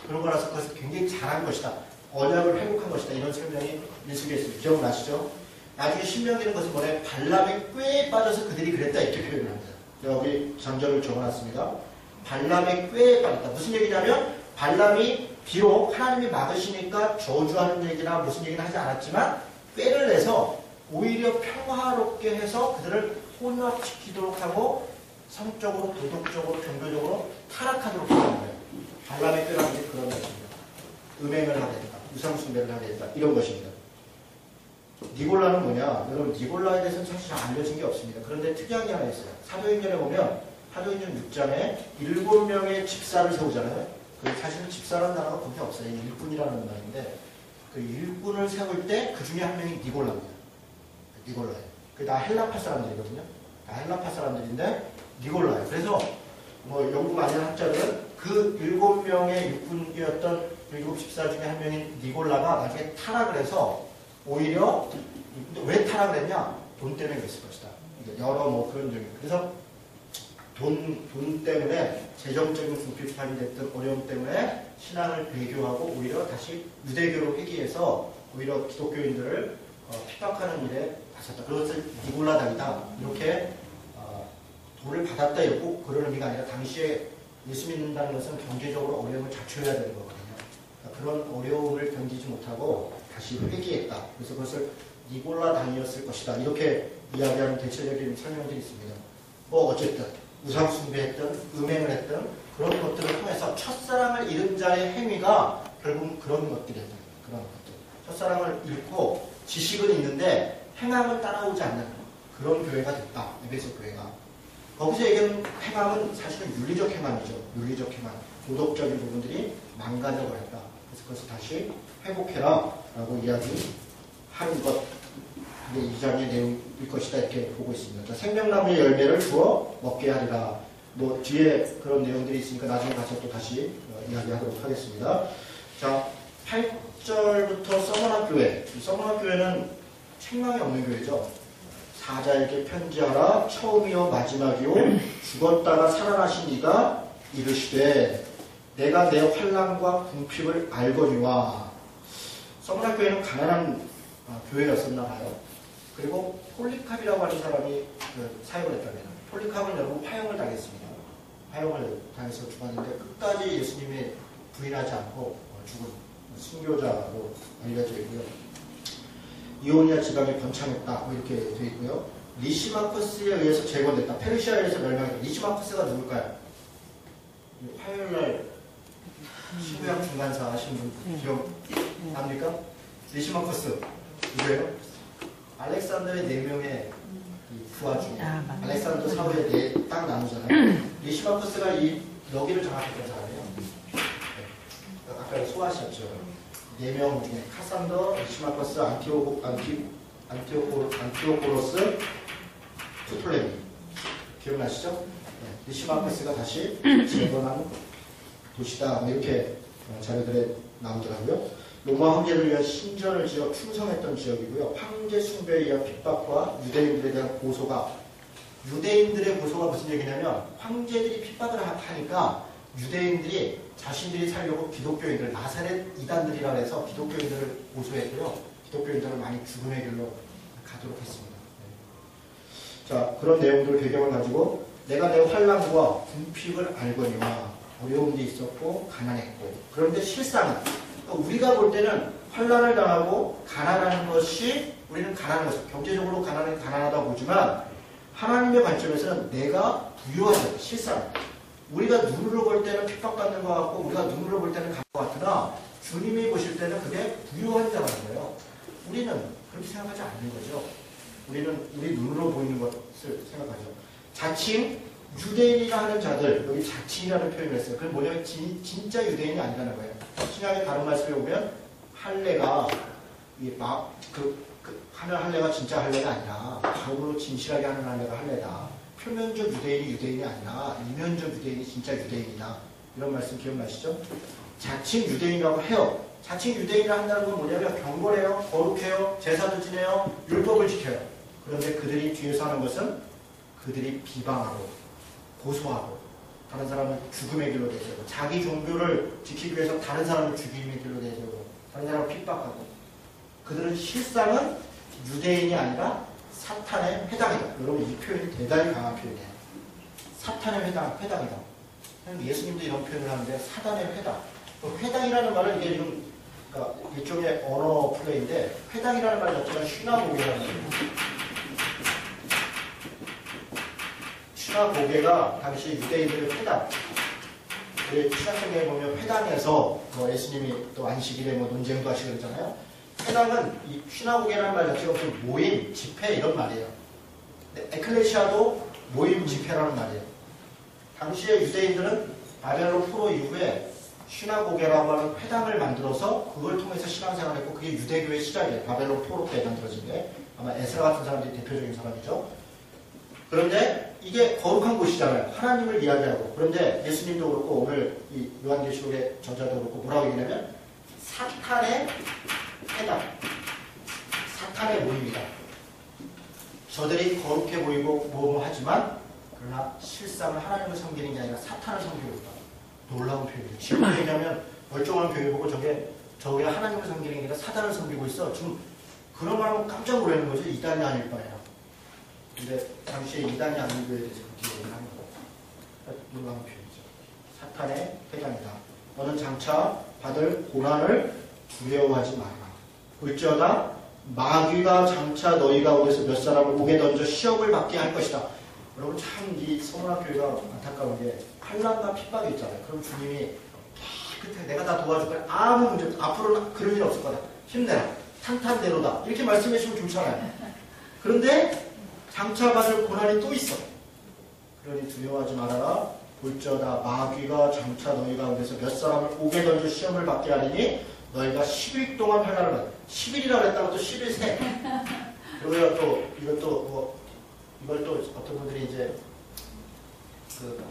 그러고 나서 그것을 굉장히 잘한 것이다. 언약을 회복한 것이다. 이런 설명이 민수기에 있습니다. 기억나시죠? 나중에 신명기는 것은 뭐래? 발람의 꾀에 빠져서 그들이 그랬다. 이렇게 표현을 합니다. 여기 전절을 적어놨습니다. 발람의 꾀에 빠졌다. 무슨 얘기냐면 발람이 비록 하나님이 막으시니까 저주하는 얘기나 무슨 얘기는 하지 않았지만 꾀를 내서 오히려 평화롭게 해서 그들을 혼합시키도록 하고 성적으로, 도덕적으로, 종교적으로 타락하도록 하는 거예요. 발람의 꾀라는 게 그런 것입니다. 음행을 하게 된다. 우상숭배를 하게 된다. 이런 것입니다. 니골라는 뭐냐? 여러분 니골라에 대해서는 사실 잘 알려진 게 없습니다. 그런데 특이한 게 하나 있어요. 사도행전에 보면 사도행전 6장에 7명의 집사를 세우잖아요. 사실은 집사라는 단어가 거기 없어요. 일꾼이라는 말인데 그 일꾼을 세울 때 그 중에 한 명이 니골라입니다. 니골라예요. 그 다 헬라파 사람들이거든요. 다 헬라파 사람들인데 니골라예요. 그래서 뭐 연구 많이 하는 학자들은 그 7명의 일꾼이었던 7 집사 중에 한 명인 니골라가 나중에 타락을 해서 오히려 왜 타락을 했냐? 돈 때문에 그랬을 것이다. 여러 뭐 그런 점이. 그래서 돈 때문에 재정적인 궁핍함이 됐던 어려움 때문에 신앙을 배교하고 오히려 다시 유대교로 회귀해서 오히려 기독교인들을 핍박하는 일에 나섰다. 그것을 니골라당이다. 이렇게 돈을 받았다. 이렇고 그런 의미가 아니라 당시에 예수 믿는다는 것은 경제적으로 어려움을 자초해야 되는 거거든요. 그러니까 그런 어려움을 견디지 못하고 다시 회귀했다. 그래서 그것을 니골라당이었을 것이다. 이렇게 이야기하는 대체적인 설명들이 있습니다. 뭐 어쨌든 우상 숭배했던 음행을 했던 그런 것들을 통해서 첫사랑을 잃은 자의 행위가 결국 그런 것들이었던 거예요. 그런 것들. 첫사랑을 잃고 지식은 있는데 행함은 따라오지 않는 그런 교회가 됐다. 에베소 교회가. 거기서 얘기하는 행함은 사실은 윤리적 행함이죠. 윤리적 행함. 도덕적인 부분들이 망가져버렸다. 그래서 그것을 다시 회복해라 라고 이야기하는 것. 이게 2장의 내용일 것이다 이렇게 보고 있습니다. 자, 생명나무의 열매를 주어 먹게 하리라. 뭐 뒤에 그런 내용들이 있으니까 나중에 가서 또 다시 이야기하도록 하겠습니다. 자, 8절부터 서머나 교회. 서머나 교회는 책망이 없는 교회죠. 사자에게 편지하라. 처음이요 마지막이요 죽었다가 살아나신 이가 이르시되 내가 내 환난과 궁핍을 알거니와. 서머나 교회는 가난한 교회였었나 봐요. 그리고 폴리캅이라고 하는 사람이 사역을 했다면 폴리캅은 여러분 파형을 당했습니다. 파형을 당해서 죽었는데 끝까지 예수님이 부인하지 않고 죽은 순교자로 알려져 있고요. 이오니아 지방에 번창했다. 뭐 이렇게 되어 있고요. 리시마커스에 의해서 재건됐다. 페르시아에서 멸망했다. 리시마커스가 누굴까요? 화요일날 시부양 중간사 하신 분 기억납니까? 리시마커스 누구예요? 알렉산더의 4명의 부하 중에 알렉산더 사후에 딱 나누잖아요. 리시마커스가 이 여기를 장악했던 사람이에요. 네. 아까 소화하셨죠. 4명 중에 카산더, 리시마커스, 안티오코로스, 투톨레미. 기억나시죠? 네. 리시마커스가 다시 재건한 도시다. 이렇게 자료들에 나오더라고요. 로마 황제를 위한 신전을 지어 충성했던 지역이고요. 황제 숭배에 의한 핍박과 유대인들에 대한 고소가, 유대인들의 고소가 무슨 얘기냐면 황제들이 핍박을 하니까 유대인들이 자신들이 살려고 기독교인들, 나사렛 이단들이라 해서 기독교인들을 고소했고요. 기독교인들을 많이 죽음의 길로 가도록 했습니다. 자, 그런 내용들 배경을 가지고 내가 내 환난과 궁핍을 알거니와 어려운 데 있었고 가난했고, 그런데 실상은 우리가 볼 때는 환난을 당하고 가난한 것이, 우리는 가난한 것이 경제적으로 가난하다 보지만 하나님의 관점에서는 내가 부유하다. 실상 우리가 눈으로 볼 때는 핍박받는 것 같고 우리가 눈으로 볼 때는 가난한 것 같으나 주님이 보실 때는 그게 부유한 자라는 거예요. 우리는 그렇게 생각하지 않는 거죠. 우리는 우리 눈으로 보이는 것을 생각하죠. 자칭 유대인이라 하는 자들, 여기 자칭이라는 표현을 했어요. 그건 뭐냐면 진짜 유대인이 아니라는 거예요. 신약의 다른 말씀에 보면 할례가 하는 할례가 진짜 할례가 아니라 마음으로 진실하게 하는 할례가 할례다. 표면적 유대인이 아니라 이면적 유대인이 진짜 유대인이다. 이런 말씀 기억나시죠? 자칭 유대인이라고 해요. 자칭 유대인이라 한다는 건 뭐냐면 경건해요, 거룩해요, 제사도 지내요, 율법을 지켜요. 그런데 그들이 뒤에서 하는 것은 그들이 비방하고 고소하고 다른 사람을 죽음의 길로 내세우고 자기 종교를 지키기 위해서 다른 사람을 죽임의 길로 내세우고 다른 사람을 핍박하고, 그들은 실상은 유대인이 아니라 사탄의 회당이다. 여러분 이 표현이 대단히 강한 표현이에요. 사탄의 회당이다. 예수님도 이런 표현을 하는데 사단의 회당. 회당이라는 말은 이게 좀 그러니까 일종의 언어 플레이인데, 회당이라는 말 자체가 슈나고게라는 거예요. 슈나고게가 당시 유대인들의 회당. 신약성경에 보면 회당에서 예수님이 또 안식일에 논쟁도 하시고 그러잖아요. 회당은 이 슈나고게라는 말 자체가 무슨 모임, 집회 이런 말이에요. 에클레시아도 모임, 집회라는 말이에요. 당시에 유대인들은 바벨론 포로 이후에 슈나고게라고 하는 회당을 만들어서 그걸 통해서 신앙생활을 했고, 그게 유대교의 시작이에요. 바벨론 포로 때 만들어진 게. 아마 에스라 같은 사람들이 대표적인 사람이죠. 그런데 이게 거룩한 곳이잖아요. 하나님을 이야기하고. 그런데 예수님도 그렇고 오늘 이 요한계시록의 저자도 그렇고 뭐라고 얘기하냐면 사탄의 회당, 사탄의 모임이다. 저들이 거룩해 보이고 뭐뭐 하지만 그러나 실상은 하나님을 섬기는 게 아니라 사탄을 섬기고 있다. 놀라운 표현이죠. 지금 얘기하면 멀쩡한 교회 보고 저게 하나님을 섬기는 게 아니라 사탄을 섬기고 있어. 지금 그런 말하면 깜짝 놀라는 거죠. 이단이 아닐 바에야. 근데 당시에 이단이 아닌 거에 대해서 그렇게 얘기를 하는 거예요. 놀라운 표현이죠. 사탄의 회당이다. 너는 장차 받을 고난을 두려워하지 말라. 어찌하다 마귀가 장차 너희 가운데서 몇 사람을 목에 던져 시험을 받게 할 것이다. 여러분 참 이 서문학교회가 안타까운 게 환난과 핍박이 있잖아요. 그럼 주님이 끝에 내가 다 도와줄 거야. 아무 문제 없어. 앞으로는 그런 일 없을 거다. 힘내라. 탄탄대로다. 이렇게 말씀해 주면 좋잖아요. 그런데 장차 받을 고난이 또 있어. 그러니 두려워하지 말아라. 볼지어다 마귀가 장차 너희 가운데서 몇 사람을 목에 던져 시험을 받게 하리니 너희가 10일 동안 환난을 받아. 10일이라고 했다가 또 10일 새. 그리고 또 이걸 또 어떤 분들이 이제 그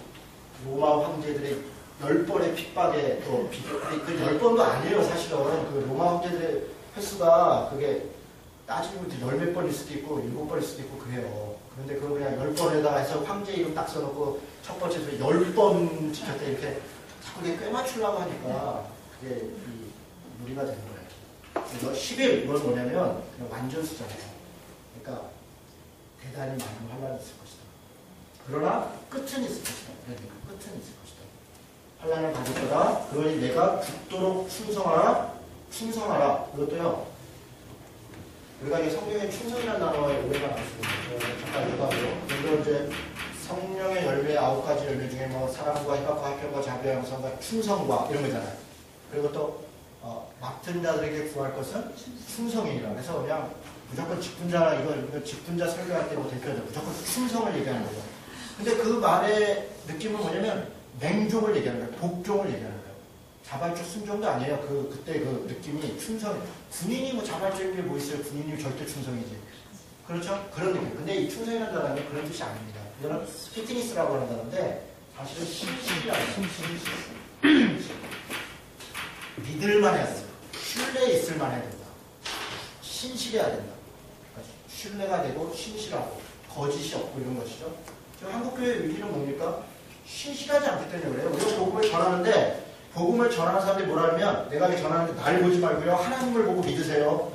로마 황제들의 10번의 핍박에 또 그 10번도 아니에요. 사실은 그 로마 황제들의 횟수가 그게 따지면 10몇 번일 수도 있고 7번일 수도 있고 그래요. 그런데 그걸 그냥 10번에다가 해서 황제 이름 딱 써놓고 첫 번째 소리 10번 지켰다 이렇게 자꾸 그게 꽤 맞추려고 하니까 그게 이 무리가 되는 거예요. 그래서 10일 이건 뭐냐면 그냥 완전 숫자예요. 그러니까 대단히 많은 환란이 있을 것이다. 그러나 끝은 있을 것이다. 그러니까 끝은 있을 것이다. 환란을 받을 거다. 그러니 내가 죽도록 충성하라. 이것도요. 우리가 이게 성경에 충성이라는 단어에 오해가 많습니다. 잠깐 읽어봐요. 그리고 이제 성령의 열매 9가지 열매 중에 뭐 사랑과 희락과 화평과 자비와 양선과 충성과 이런 거잖아요. 그리고 또 맡은 자들에게 구할 것은 충성이라. 그래서 그냥 무조건 직분자 이거 직분자 설교할 때 뭐 대표죠. 무조건 충성을 얘기하는 거죠. 근데 그 말의 느낌은 뭐냐면 맹종을 얘기하는 거예요. 복종을 얘기하는 거예요. 자발적 순종도 아니에요. 그때 그 느낌이 충성. 군인이 뭐 자발적인 게 뭐 있어요? 군인이 절대 충성이지. 그렇죠? 그런 느낌. 근데 이 충성이라는 단어는 그런 뜻이 아닙니다. 이거는 피트니스라고 하는 단어인데 사실은 신실이라는 거예요. 믿을만 해야 된다. 신뢰에 있을만 해야 된다. 신실해야 된다. 신뢰가 되고 신실하고 거짓이 없고 이런 것이죠. 저 한국교회 위기는 뭡니까? 신실하지 않기 때문에 그래요. 우리가 복음을 전하는데 복음을 전하는 사람들이 뭐라 하면 내가 전하는데 날 보지 말고요. 하나님을 보고 믿으세요.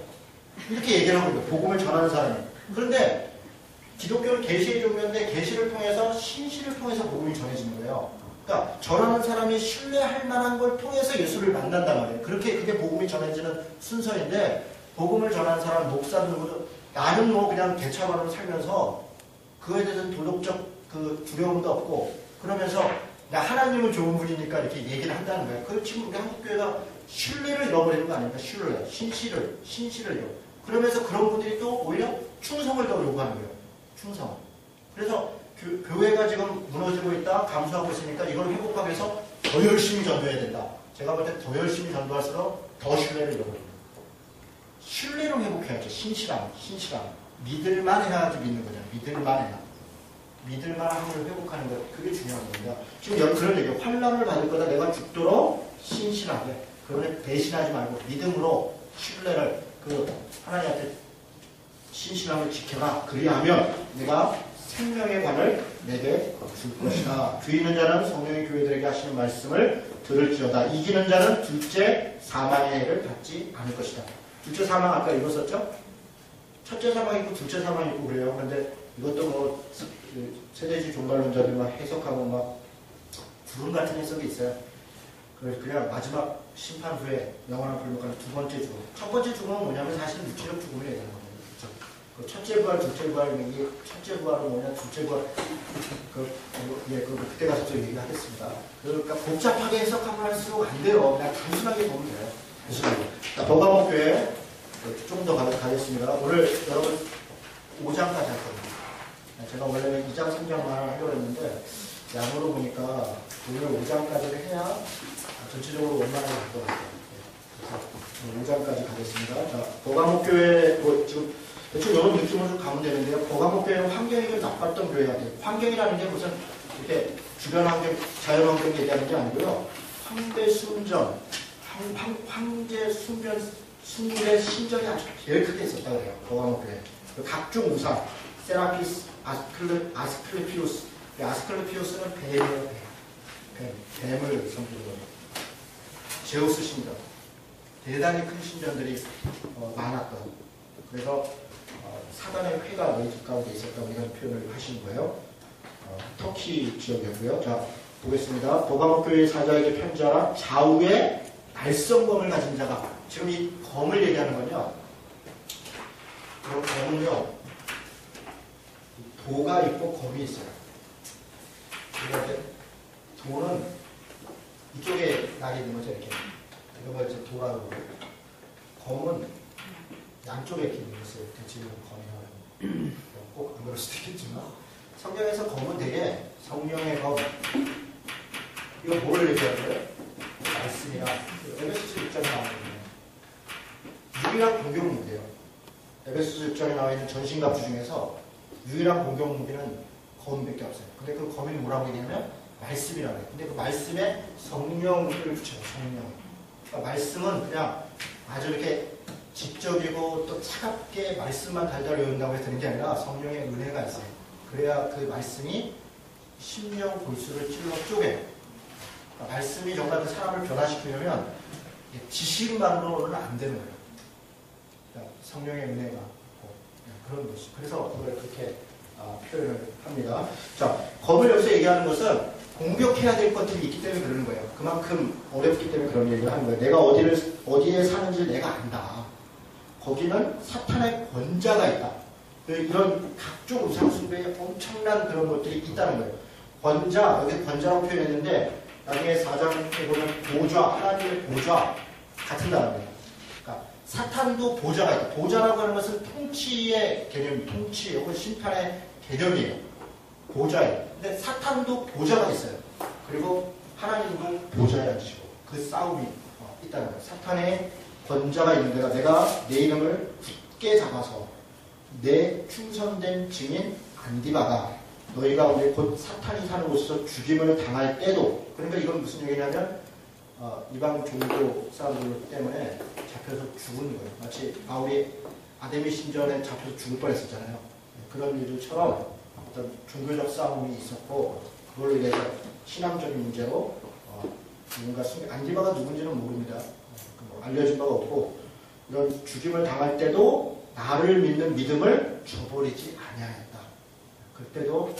이렇게 얘기를 하고 있어요. 복음을 전하는 사람이. 그런데 기독교는 계시의 종교인데 계시를 통해서 신실을 통해서 복음이 전해지는 거예요. 그러니까 전하는 사람이 신뢰할 만한 걸 통해서 예수를 만난단 말이에요. 그게 복음이 전해지는 순서인데 복음을 전하는 사람, 목사들 모두 나는 뭐 그냥 대차관으로 살면서 그거에 대해서는 도덕적 그 두려움도 없고 그러면서 나 하나님은 좋은 분이니까 이렇게 얘기를 한다는 거예요. 그 지금 우리 한국교회가 신뢰를 잃어버리는 거 아닙니까? 신실을 잃어. 그러면서 그런 분들이 또 오히려 충성을 더 요구하는 거예요. 충성. 그래서 교회가 지금 무너지고 있다, 감수하고 있으니까 이걸 회복하기 위해서 더 열심히 전도해야 된다. 제가 볼 때 더 열심히 전도할수록 더 신뢰를 잃어버립니다. 신뢰를 회복해야죠. 신실함. 믿을만 해야지 믿는 거잖아요. 믿을만함을 회복하는 것, 그게 중요한 겁니다. 지금 그런 얘기예요. 환난을 받을 거다. 내가 죽도록 신실하게. 그러면 대신하지 말고 믿음으로 신뢰를 하나님한테 신실함을 지켜라. 그리하면 내가 생명의 관을 내게 줄 것이다. 귀 있는 자는 성령의 교회들에게 하시는 말씀을 들을지어다. 이기는 자는 둘째 사망의 해를 받지 않을 것이다. 둘째 사망 아까 읽었었죠? 첫째 사망 있고 둘째 사망 있고 그래요. 그런데 이것도 뭐 세대주의 종말론자들 막 해석하고 막 구름 같은 해석이 있어요. 그냥 마지막 심판 후에 영원한 불멸하는 두 번째 죽음. 첫 번째 죽음은 뭐냐면 사실 육체적 죽음을 얘기하는 겁니다. 그 첫째 부활, 둘째 부활, 이게 첫째 부활은 뭐냐, 둘째 부활, 그때 가서 또 얘기하겠습니다. 그러니까 복잡하게 해석하면 할수록 안 돼요. 그냥 단순하게 보면 돼요. 버가목교회 좀 더 가겠습니다. 오늘 여러분 5장까지 할 겁니다. 제가 원래는 2장, 3장만 하려고 했는데 양으로 보니까 오늘 5장까지를 해야 전체적으로 원만하게 갈 것 같아요. 그래서 5장까지 가겠습니다. 자, 버가목교회 지금 대충 이런 느낌으로 좀 가면 되는데요. 버가목교회는 환경이 좀 나빴던 교회 같아요. 환경이라는 게 무슨 이렇게 주변 환경, 자연 환경 얘기하는 게 아니고요. 황제 순전, 황제 순결의 신전이 아주 계획하게 있었다고 해요. 버가목교회. 각종 우상, 세라피스, 아스클레피우스. 아스클레피우스는 뱀이에요. 뱀을 섬기는 제우스 신전. 대단히 큰 신전들이 많았던. 그래서 사단의 회가 너희 집 가운데 있었다고 이런 표현을 하신 거예요. 터키 지역이었고요. 자, 보겠습니다. 버가목교회 사자에게 편지하라. 좌우에 날성검을 가진 자가. 지금 이 검을 얘기하는 건요. 그 검은요. 도가 있고 검이 있어요. 그런데 도는 이쪽에 날이 있는 거죠. 이렇게. 이거 이제 도라고. 검은 양쪽에 이렇게 있는 것을 대체로 검이라고. 꼭 안 그럴 수도 있겠지만. 성경에서 검은 되게 성령의 검. 이거 뭐를 얘기하는 거예요? 말씀이라. 에베소서 6장에 나오는 거예요. 유일한 공격 무기예요. 에베소서 6장에 나와 있는 전신갑주 중에서 유일한 공격 무기는 검밖에 없어요. 근데 그 검이 뭐라고 얘기하냐면 말씀이라고 해요. 근데 그 말씀에 성령을 붙여요. 성령. 그러니까 말씀은 그냥 아주 이렇게 직접이고 또 차갑게 말씀만 달달 외운다고 해서 되는 게 아니라 성령의 은혜가 있어요. 그래야 그 말씀이 심령 골수를 찔러 쪼개요. 그러니까 말씀이 정말 그 사람을 변화시키려면 지식만으로는 안 되는 거예요. 그러니까 성령의 은혜가 그런 것이. 그래서 그걸 그렇게 표현을 합니다. 자, 검을 여기서 얘기하는 것은 공격해야 될 것들이 있기 때문에 그러는 거예요. 그만큼 어렵기 때문에 그런 얘기를 하는 거예요. 내가 어디에 사는지 내가 안다. 거기는 사탄의 권자가 있다. 이런 각종 우상숭배에 엄청난 그런 것들이 있다는 거예요. 권자, 여기 권자라고 표현했는데 나중에 4장에 보면 보좌, 하나님의 보좌 같은 단어입니다. 그러니까 사탄도 보좌가 있다. 보좌라고 하는 것은 통치의 개념, 통치 혹은 심판의 개념이에요. 보좌예요. 근데 사탄도 보좌가 있어요. 그리고 하나님도 보좌에 앉으시고 그 싸움이 있다는 거예요. 사탄의 권자가 있는 데가 내가 내 이름을 굳게 잡아서 내 충성된 증인 안디바가 너희 가운데 곧 사탄이 사는 곳에서 죽임을 당할 때도, 그러니까 이건 무슨 얘기냐면 이방 종교 사람들 때문에 잡혀서 죽은 거예요. 마치 바울이 아데미 신전에 잡혀서 죽을 뻔했었잖아요. 그런 일들처럼 어떤 종교적 싸움이 있었고 그걸로 인해서 신앙적인 문제로 누군가 안디바가 누군지는 모릅니다. 알려진 바가 없고 이런 죽임을 당할 때도 나를 믿는 믿음을 저버리지 아니하였다. 그때도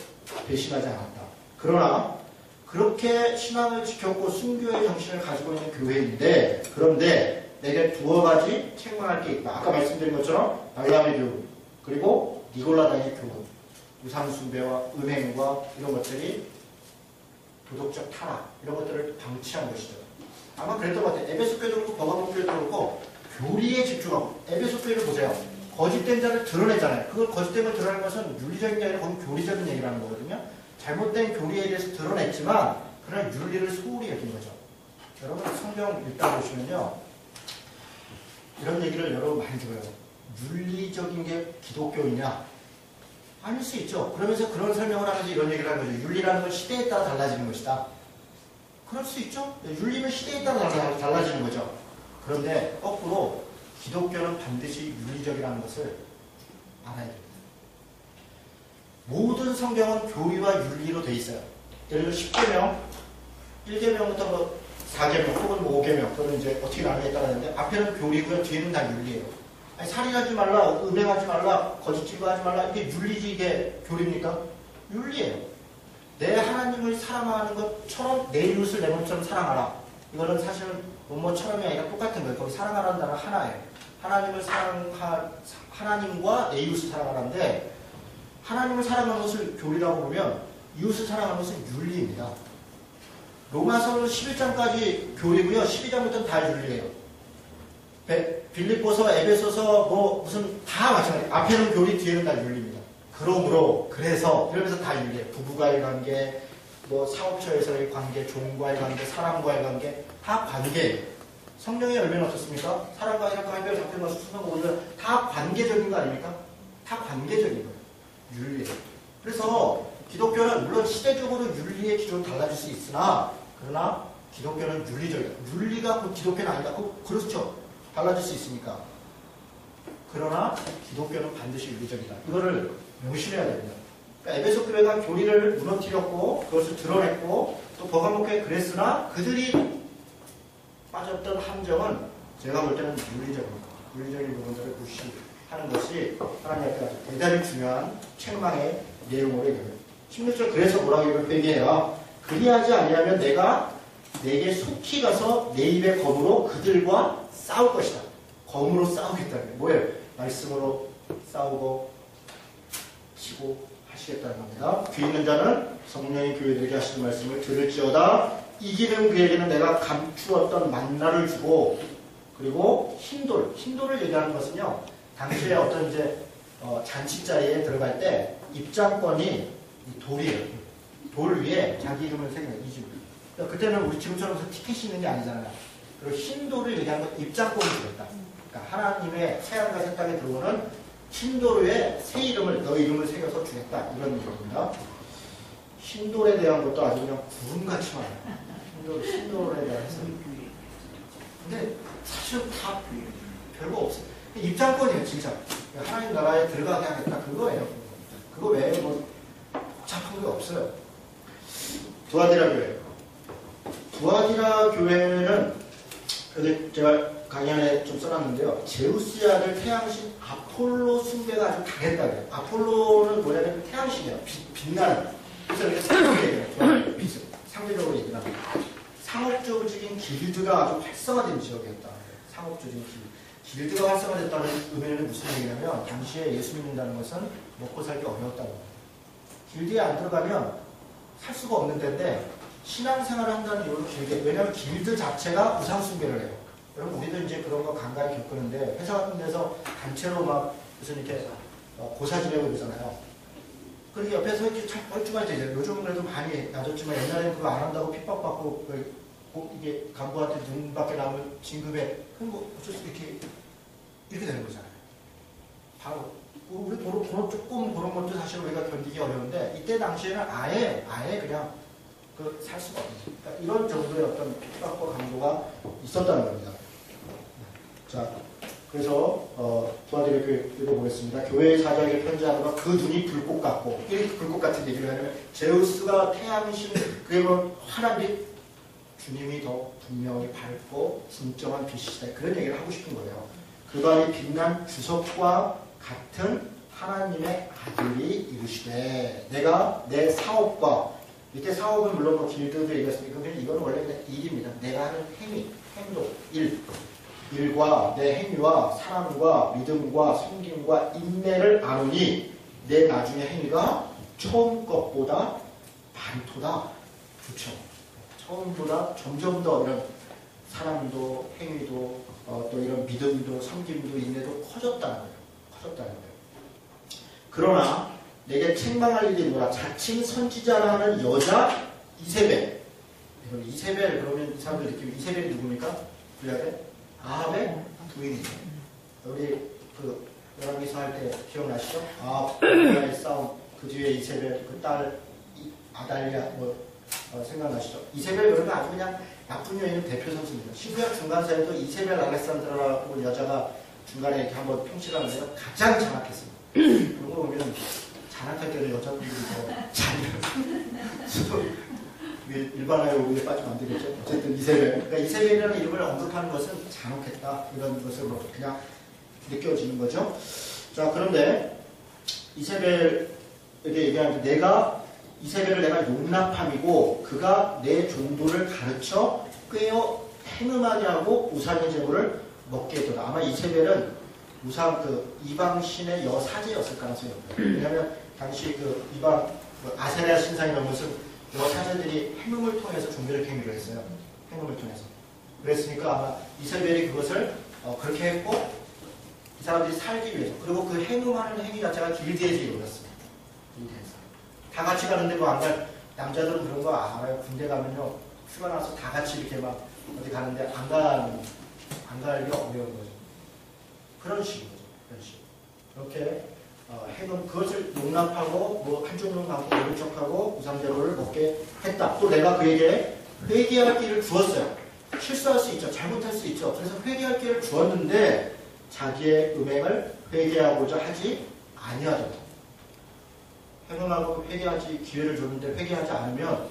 배신하지 않았다. 그러나 그렇게 신앙을 지켰고 순교의 정신을 가지고 있는 교회인데 그런데 내게 두어 가지 책망할 게 있다. 아까 말씀드린 것처럼 발람의 교훈 그리고 니골라다의 교훈 우상숭배와 음행과 이런 것들이 도덕적 타락 이런 것들을 방치한 것이죠. 아마 그랬던 것 같아요. 에베소 교회도 그렇고 버가모 교회도 그렇고 교리에 집중하고 에베소 교회를 보세요. 거짓된 자를 드러내잖아요. 그걸 거짓된 걸 드러내는 것은 윤리적인 게 아니라 거기 교리적인 얘기라는 거거든요. 잘못된 교리에 대해서 드러냈지만 그런 윤리를 소홀히 여긴 거죠. 여러분 성경 읽다 보시면요. 이런 얘기를 여러분 많이 들어요. 윤리적인 게 기독교이냐? 아닐 수 있죠. 그러면서 그런 설명을 하면서 이런 얘기를 하는 거죠. 윤리라는 건 시대에 따라 달라지는 것이다. 그럴 수 있죠. 윤리는 시대에 따라 달라지는 거죠. 그런데 거꾸로 기독교는 반드시 윤리적이라는 것을 알아야 됩니다. 모든 성경은 교리와 윤리로 돼 있어요. 예를 들어 10계명, 1계명부터 4계명 혹은 5계명 그거는 이제 어떻게 나누냐에 따라 다른데 앞에는 교리고요. 뒤에는 다 윤리예요. 아니, 살인하지 말라, 음행하지 말라, 거짓 증거하지 말라 이게 윤리지 이게 교리입니까? 윤리예요. 내 하나님을 사랑하는 것처럼 내 이웃을 내 몸처럼 사랑하라. 이거는 사실은 뭐처럼이 아니라 똑같은 거예요. 거기 사랑하라는 단어 하나예요. 하나님과 내 이웃을 사랑하라는데 하나님을 사랑하는 것을 교리라고 보면 이웃을 사랑하는 것은 윤리입니다. 로마서 11장까지 교리고요. 12장부터는 다 윤리예요. 빌립보서, 에베소서 뭐 무슨 다 마찬가지예요. 앞에는 교리, 뒤에는 다 윤리입니다. 그러므로 그래서 이러면서 다 윤리예요. 부부과의 관계, 뭐 사업처에서의 관계, 종과의 관계, 사람과의 관계 다 관계예요. 성령의 열매는 어떻습니까? 사람과 이렇게 한별 잡힌 것을 수는 거보다 다 관계적인 거 아닙니까? 다 관계적인 거예요. 윤리예요. 그래서 기독교는 물론 시대적으로 윤리의 기준은 달라질 수 있으나 그러나 기독교는 윤리적이다. 윤리가 그 기독교는 아니다. 그렇죠. 달라질 수 있으니까. 그러나 기독교는 반드시 윤리적이다. 이거를 명심해야 됩니다. 그러니까 에베소 교회가 교리를 무너뜨렸고 그것을 드러냈고 또 버가모 교회 그랬으나 그들이 빠졌던 함정은 제가 볼 때는 윤리적입니다. 윤리적인 부분들을 무시하는 것이 하나님 앞에 아주 대단히 중요한 책망의 내용으로 얘기합니다. 16절 그래서 뭐라고 얘기해요? 그리하지 아니하면 내가 내게 속히 가서 내 입의 검으로 그들과 싸울 것이다. 검으로 싸우겠다는 거예요. 뭐예요? 말씀으로 싸우고 치고 하시겠다는 겁니다. 귀 있는 자는 성령이 교회들에게 하시는 말씀을 들을지어다. 이기는 그에게는 내가 감추었던 만나를 주고 그리고 흰돌을 얘기하는 것은요. 당시에 어떤 이제 잔치 자리에 들어갈 때 입장권이 돌이에요. 돌 위에 자기 이름을 새겨요. 이 집. 그러니까 그때는 우리 지금처럼 티켓이 있는 게 아니잖아요. 그리고 흰돌을 얘기하는 건 입장권을 주겠다. 그러니까 하나님의 새하늘과 새 땅에 들어오는 흰돌 위에 새 이름을 너 이름을 새겨서 주겠다. 이런 얘기입니다. 흰돌에 대한 것도 아주 그냥 구름같이 많아요. 흰돌에 대한 해석이. 근데 사실은 다 별거 없어요. 입장권이에요, 진짜. 하나님 나라에 들어가게 하겠다. 그거예요. 그거 외에 뭐 복잡한 게 없어요. 두아디라 교회. 두아디라 교회는 근데 제가 강연에 좀 써놨는데요. 제우스의 아들 태양신 아폴로 숭배가 아주 강했다고요. 아폴로는 뭐냐면 태양신이에요. 빛나는. 그래서 이렇게 상징적이에요. 빛을 상대적으로 얘기합니다. 상업적인 길드가 아주 활성화된 지역이었다. 상업적인 길드가 활성화됐다는 의미는 무슨 얘기냐면 당시에 예수 믿는다는 것은 먹고 살기 어려웠다는 거예요. 길드에 안 들어가면 살 수가 없는 데인데 신앙생활을 한다는 이유로 길드, 왜냐하면 길드 자체가 우상숭배를 해요. 여러분 우리도 이제 그런 거 간간히 겪는데 회사 같은 데서 단체로 막 무슨 이렇게 고사 지내고 그러잖아요. 그리고 옆에서 이렇게 참 뻘쭘할 때 이제 요즘은 그래도 많이 낮았지만 옛날에는 그거 안 한다고 핍박받고 이게 간부한테 눈밖에 나오면 진급에 그럼 뭐 어쩔 수 이렇게 되는 거잖아요. 바로 우리 조금 그런 것도 사실 우리가 견디기 어려운데 이때 당시에는 아예 그냥 살 수가 없어요. 그러니까 이런 정도의 어떤 핍박과 강도가 있었다는 겁니다. 자, 그래서 도와드리고 읽어보겠습니다. 교회 사자에게 편지하다가 그 눈이 불꽃 같고, 이 불꽃 같은 얘기를 하면 제우스가 태양신 그리고 환한 빛, 주님이 더 분명히 밝고 진정한 빛이다. 그런 얘기를 하고 싶은 거예요. 그가 빛난 주석과 같은 하나님의 아들이 이르시되 내가 내 사업과 이때 사업은 물론 뭐 길드도 얘기했으니까 이건 원래 그냥 일입니다. 내가 하는 행동, 일과 내 행위와 사랑과 믿음과 섬김과 인내를 아노니 내 나중의 행위가 처음 것보다 많도다. 그렇죠. 처음보다 점점 더 이런 사랑도 행위도 또 이런 믿음도 섬김도 인내도 커졌다는 거예요. 그러나 내게 책망할 일이 뭐라 자칭 선지자라는 여자 이세벨. 이세벨 그러면 이 사람들 느끼면 이세벨이 누굽니까? 불리하게 아합의 부인이죠. 우리 그 열왕기서 할 때 기억나시죠? 아합과의 싸움 그 뒤에 이세벨 그 딸 아달랴 생각나시죠? 이세벨 그러면 아주 그냥 나쁜 여인의 대표 선수입니다. 신구약 중간사에도 이세벨 알렉산드라라고 여자가 중간에 이렇게 한번 평실하는데요. 가장 장악했습니다. 그런 거 보면 장악할 때는 여자분들이 더 잘 일반화의 오류에 빠지면 안 되겠죠. 어쨌든 이세벨. 그러니까 이세벨이라는 이름을 언급하는 것은 잔혹했다. 이런 것을 그냥 느껴지는 거죠. 자, 그런데 이세벨에게 얘기하는데 이세벨을 내가 용납함이고 그가 내 종도를 가르쳐 꿰어 행음하게 하고 우상의 제물을 먹게 했다. 아마 이세벨은 이방신의 여사제였을 가능성이 없어요. 왜냐하면 당시 이방 아세라 신상 이런 것은 여사제들이 행음을 통해서 종교적 행위를 했어요. 행음을 통해서. 그랬으니까 아마 이세벨이 그것을 그렇게 했고 이 사람들이 살기 위해서 그리고 그 행음하는 행위 자체가 길드에서 이루어졌습니다. 길드에서. 다 같이 가는데 뭐 안 갈 남자들은 그런 거 알아요. 군대 가면요 휴가 나서 다 같이 이렇게 막 어디 가는데 안 가기 어려운 거죠. 그런 식이죠. 그런 식. 그렇게 행음 그것을 용납하고 뭐 한쪽으로 남고 모른 척하고 우상제물을 먹게 했다. 또 내가 그에게 회개할 길을 주었어요. 실수할 수 있죠. 잘못할 수 있죠. 그래서 회개할 길을 주었는데 자기의 음행을 회개하고자 하지 아니하더라. 행음하고 회개하지 기회를 줬는데 회개하지 않으면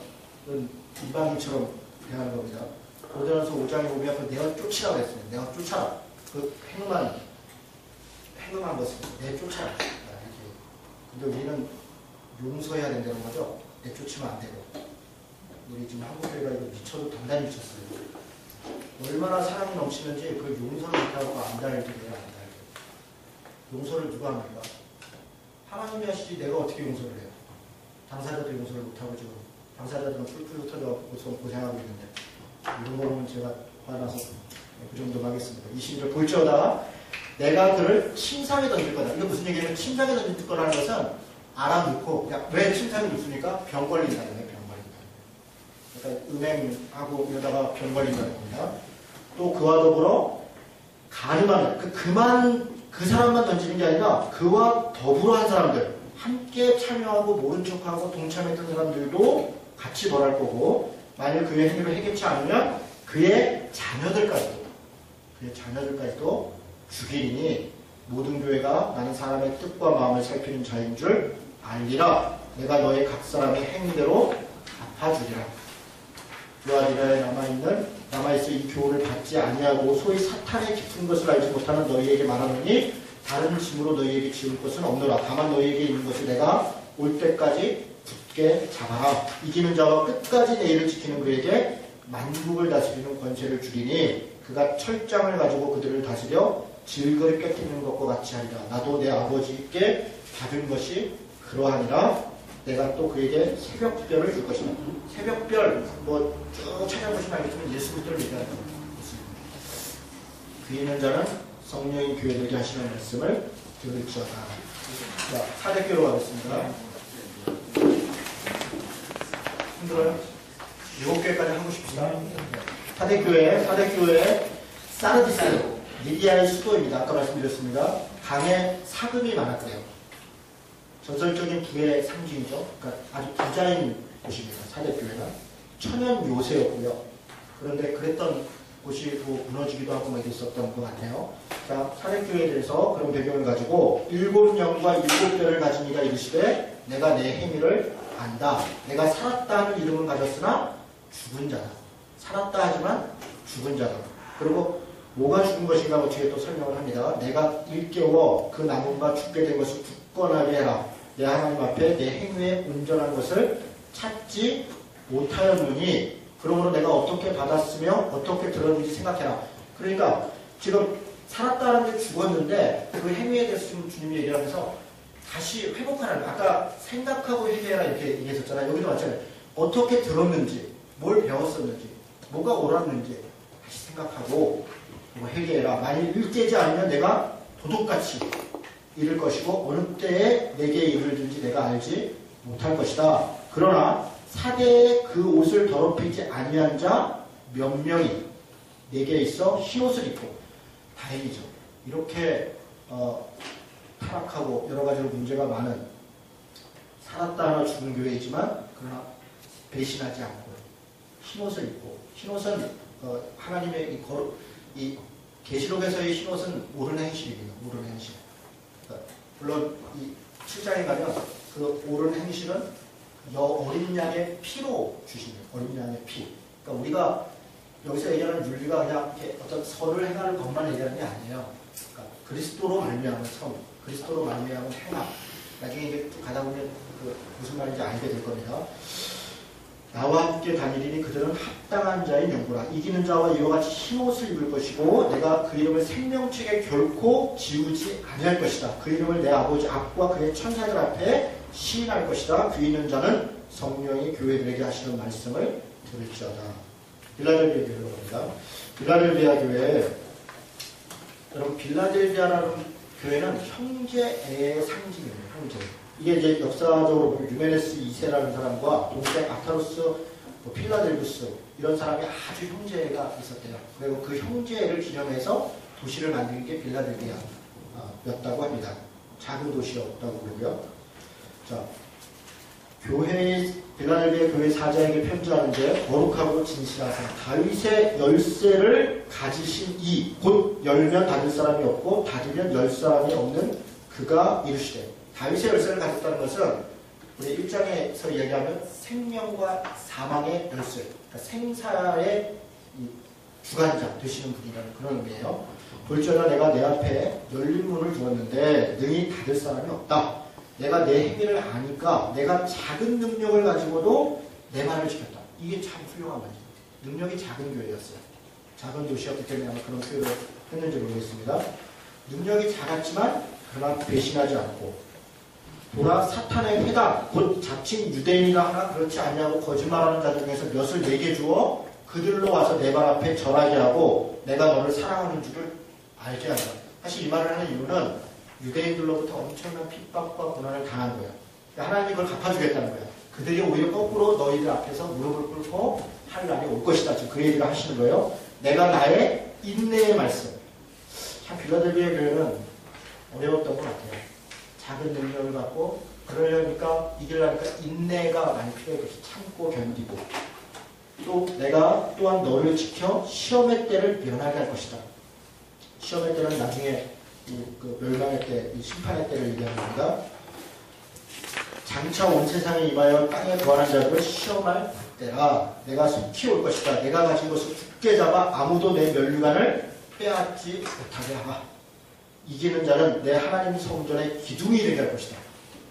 이방인처럼 대하는 겁니다. 고대로서 5장에 보면 내가 쫓으라고 했습니다. 내가 쫓아라. 그 행음한 것을 내쫓아라. 근데 우리는 용서해야 된다는 거죠. 내쫓으면 안 되고. 우리 지금 한국교회가 이거 미쳐도 단단히 미쳤어요. 얼마나 사랑이 넘치는지 그 용서를 못하고 안달들이에요. 용서를 누가 합니까? 하나님이 하시지 내가 어떻게 용서를 해요? 당사자도 용서를 못하고 지금 당사자들은 풀풀 터져 고생하고 있는데 이런 거는 제가 화나서 그 정도만 하겠습니다. 20절 볼지어다 내가 그를 침상에 던질 거다. 이거 무슨 얘기냐면 침상에 던질 거라는 것은 알아놓고 그냥 왜 침상에 놓습니까? 병 걸린다는 거예요. 병 걸린다. 그러니까 은행하고 이러다가 병 걸린다는 겁니다. 또 그와 더불어 가늠하는 그 사람만 던지는 게 아니라 그와 더불어 한 사람들 함께 참여하고 모른 척하고 동참했던 사람들도 같이 벌할 거고 만일 그의 행위를 해결치 않으면 그의 자녀들까지도 죽이니 모든 교회가 나는 사람의 뜻과 마음을 살피는 자인 줄 알리라. 내가 너의 각 사람의 행위대로 갚아주리라. 두아디라에 남아있어 이 교훈을 받지 아니하고 소위 사탄의 깊은 것을 알지 못하는 너희에게 말하노니 다른 짐으로 너희에게 지울 것은 없노라. 다만 너희에게 있는 것을 내가 올 때까지 굳게 잡아라. 이기는 자와 끝까지 내 일을 지키는 그에게 만국을 다스리는 권세를 주리니 그가 철장을 가지고 그들을 다스려 질그를 깨뜨리는 것과 같이 하리라. 나도 내 아버지께 받은 것이 그러하니라. 내가 또 그에게 새벽별을 줄 것이다. 새벽별 쭉 찾아보시면 알겠지만 예수 그리스도를 얘기하는 겁니다. 그 있는 자는 성령인 교회들에게 하시는 말씀을 들을지어다. 자, 사대교로 가겠습니다. 힘들어요? 7개까지 하고 싶습니다. 사대교회 사르디스 리디아의 수도입니다. 아까 말씀드렸습니다. 강에 사금이 많았대요. 전설적인 부의 상징이죠. 그러니까 아주 부자인 곳입니다. 사대교회가 천연 요새였고요. 그런데 그랬던 곳이 뭐 무너지기도 하고 막 있었던 것 같아요. 자, 사례교회에 대해서 그런 배경을 가지고 7영과 7별을 가진 이가 이르시되 내가 내 행위를 안다. 내가 살았다 하는 이름을 가졌으나 죽은 자다. 살았다 하지만 죽은 자다. 그리고 뭐가 죽은 것인가 어떻게 또 설명을 합니다. 내가 일깨워 그 남은과 죽게 된 것을 굳건하게 해라. 내 하나님 앞에 내 행위에 온전한 것을 찾지 못하였느니 그러므로 내가 어떻게 받았으며 어떻게 들었는지 생각해라. 그러니까 지금 살았다는 게 죽었는데 그 행위에 대해서 지금 주님이 얘기하면서 다시 회복하라는, 아까 생각하고 회개해라 이렇게 얘기했었잖아요. 여기도 마찬가지예요. 어떻게 들었는지, 뭘 배웠었는지, 뭐가 옳았는지 다시 생각하고 회개해라. 만일 일깨지 않으면 내가 도둑같이 이를 것이고 어느 때에 내게 이르든지 내가 알지 못할 것이다. 그러나 사대에 그 옷을 더럽히지 아니한 자 몇 명이 내게 있어 흰옷을 입고, 다행이죠. 이렇게 타락하고 여러 가지로 문제가 많은, 살았다 하나 죽은 교회이지만 그러나 배신하지 않고 흰옷을 입고, 흰옷은 하나님의 이 계시록에서의 흰옷은 옳은 행실입니다. 옳은 행실. 물론 이 7장에 가면 그 옳은 행실은 어린 양의 피로 주십니다. 어린 양의 피. 그러니까 우리가 여기서 얘기하는 윤리가 그냥 이렇게 어떤 선을 행하는 것만 얘기하는 게 아니에요. 그러니까 그리스도로 말미암은 선, 그리스도로 말미암은 행함. 나중에 이제 쭉 가다 보면 무슨 말인지 알게 될 겁니다. 나와 함께 다니리니 그들은 합당한 자의 명부라. 이기는 자와 이와 같이 흰옷을 입을 것이고 내가 그 이름을 생명책에 결코 지우지 아니할 것이다. 그 이름을 내 아버지 앞과 그의 천사들 앞에 시인할 것이다. 귀 있는 자는 성령이 교회들에게 하시는 말씀을 들을지어다. 빌라델비아 교회로 갑니다. 빌라델비아 교회, 여러분 빌라델비아라는 교회는 형제의 상징입니다. 형제. 이게 이제 역사적으로 보면 유메네스 2세라는 사람과 동생 아타로스, 필라델부스 이런 사람이 아주 형제가 있었대요. 그리고 그 형제를 기념해서 도시를 만든 게 빌라델비아였다고 합니다. 작은 도시였다고 그러고요. 자, 빌라델비아 교회 사자에게 편지하는데 거룩하고 진실하사 다윗의 열쇠를 가지신 이 곧 열면 닫을 사람이 없고 닫으면 열 사람이 없는 그가 이르시되, 다윗의 열쇠를 가졌다는 것은 우리 1장에서 얘기하면 생명과 사망의 열쇠, 그러니까 생사의 주관자 되시는 분이라는 그런 의미예요. 볼지어다 내가 내 앞에 열린 문을 두었는데 능히 닫을 사람이 없다. 내가 내 행위를 아니까 내가 작은 능력을 가지고도 내 말을 지켰다. 이게 참 훌륭한 말이죠. 능력이 작은 교회였어요. 작은 도시였기 때문에 아마 그런 표현을 했는지 모르겠습니다. 능력이 작았지만 그러나 배신하지 않고 보라 사탄의 회당 곧 자칭 유대인이라 하나 그렇지 않냐고 거짓말하는 자들 중에서 몇을 내게 주어 그들로 와서 내 발 앞에 절하게 하고 내가 너를 사랑하는 줄을 알게 한다. 사실 이 말을 하는 이유는 유대인들로부터 엄청난 핍박과 고난을 당한 거예요. 하나님이 그걸 갚아주겠다는 거예요. 그들이 오히려 거꾸로 너희들 앞에서 무릎을 꿇고 할 날이 올 것이다. 지금 그 얘기를 하시는 거예요. 내가 나의 인내의 말씀. 참 빌라델비아 교회는 어려웠던 것 같아요. 작은 능력을 갖고 그러려니까 이기려니까 인내가 많이 필요했겠지. 참고 견디고 또 내가 또한 너를 지켜 시험의 때를 면하게 할 것이다. 시험의 때는 나중에 그 멸망의 때, 이 심판의 때를 얘기하는 겁니다. 장차 온 세상에 임하여 땅에 거하는 자들을 시험할 때라. 내가 속히 올 것이다. 내가 가진 것을 굳게 잡아 아무도 내 면류관을 빼앗지 못하게 하라. 이기는 자는 내 하나님 성전의 기둥이 되게 할 것이다.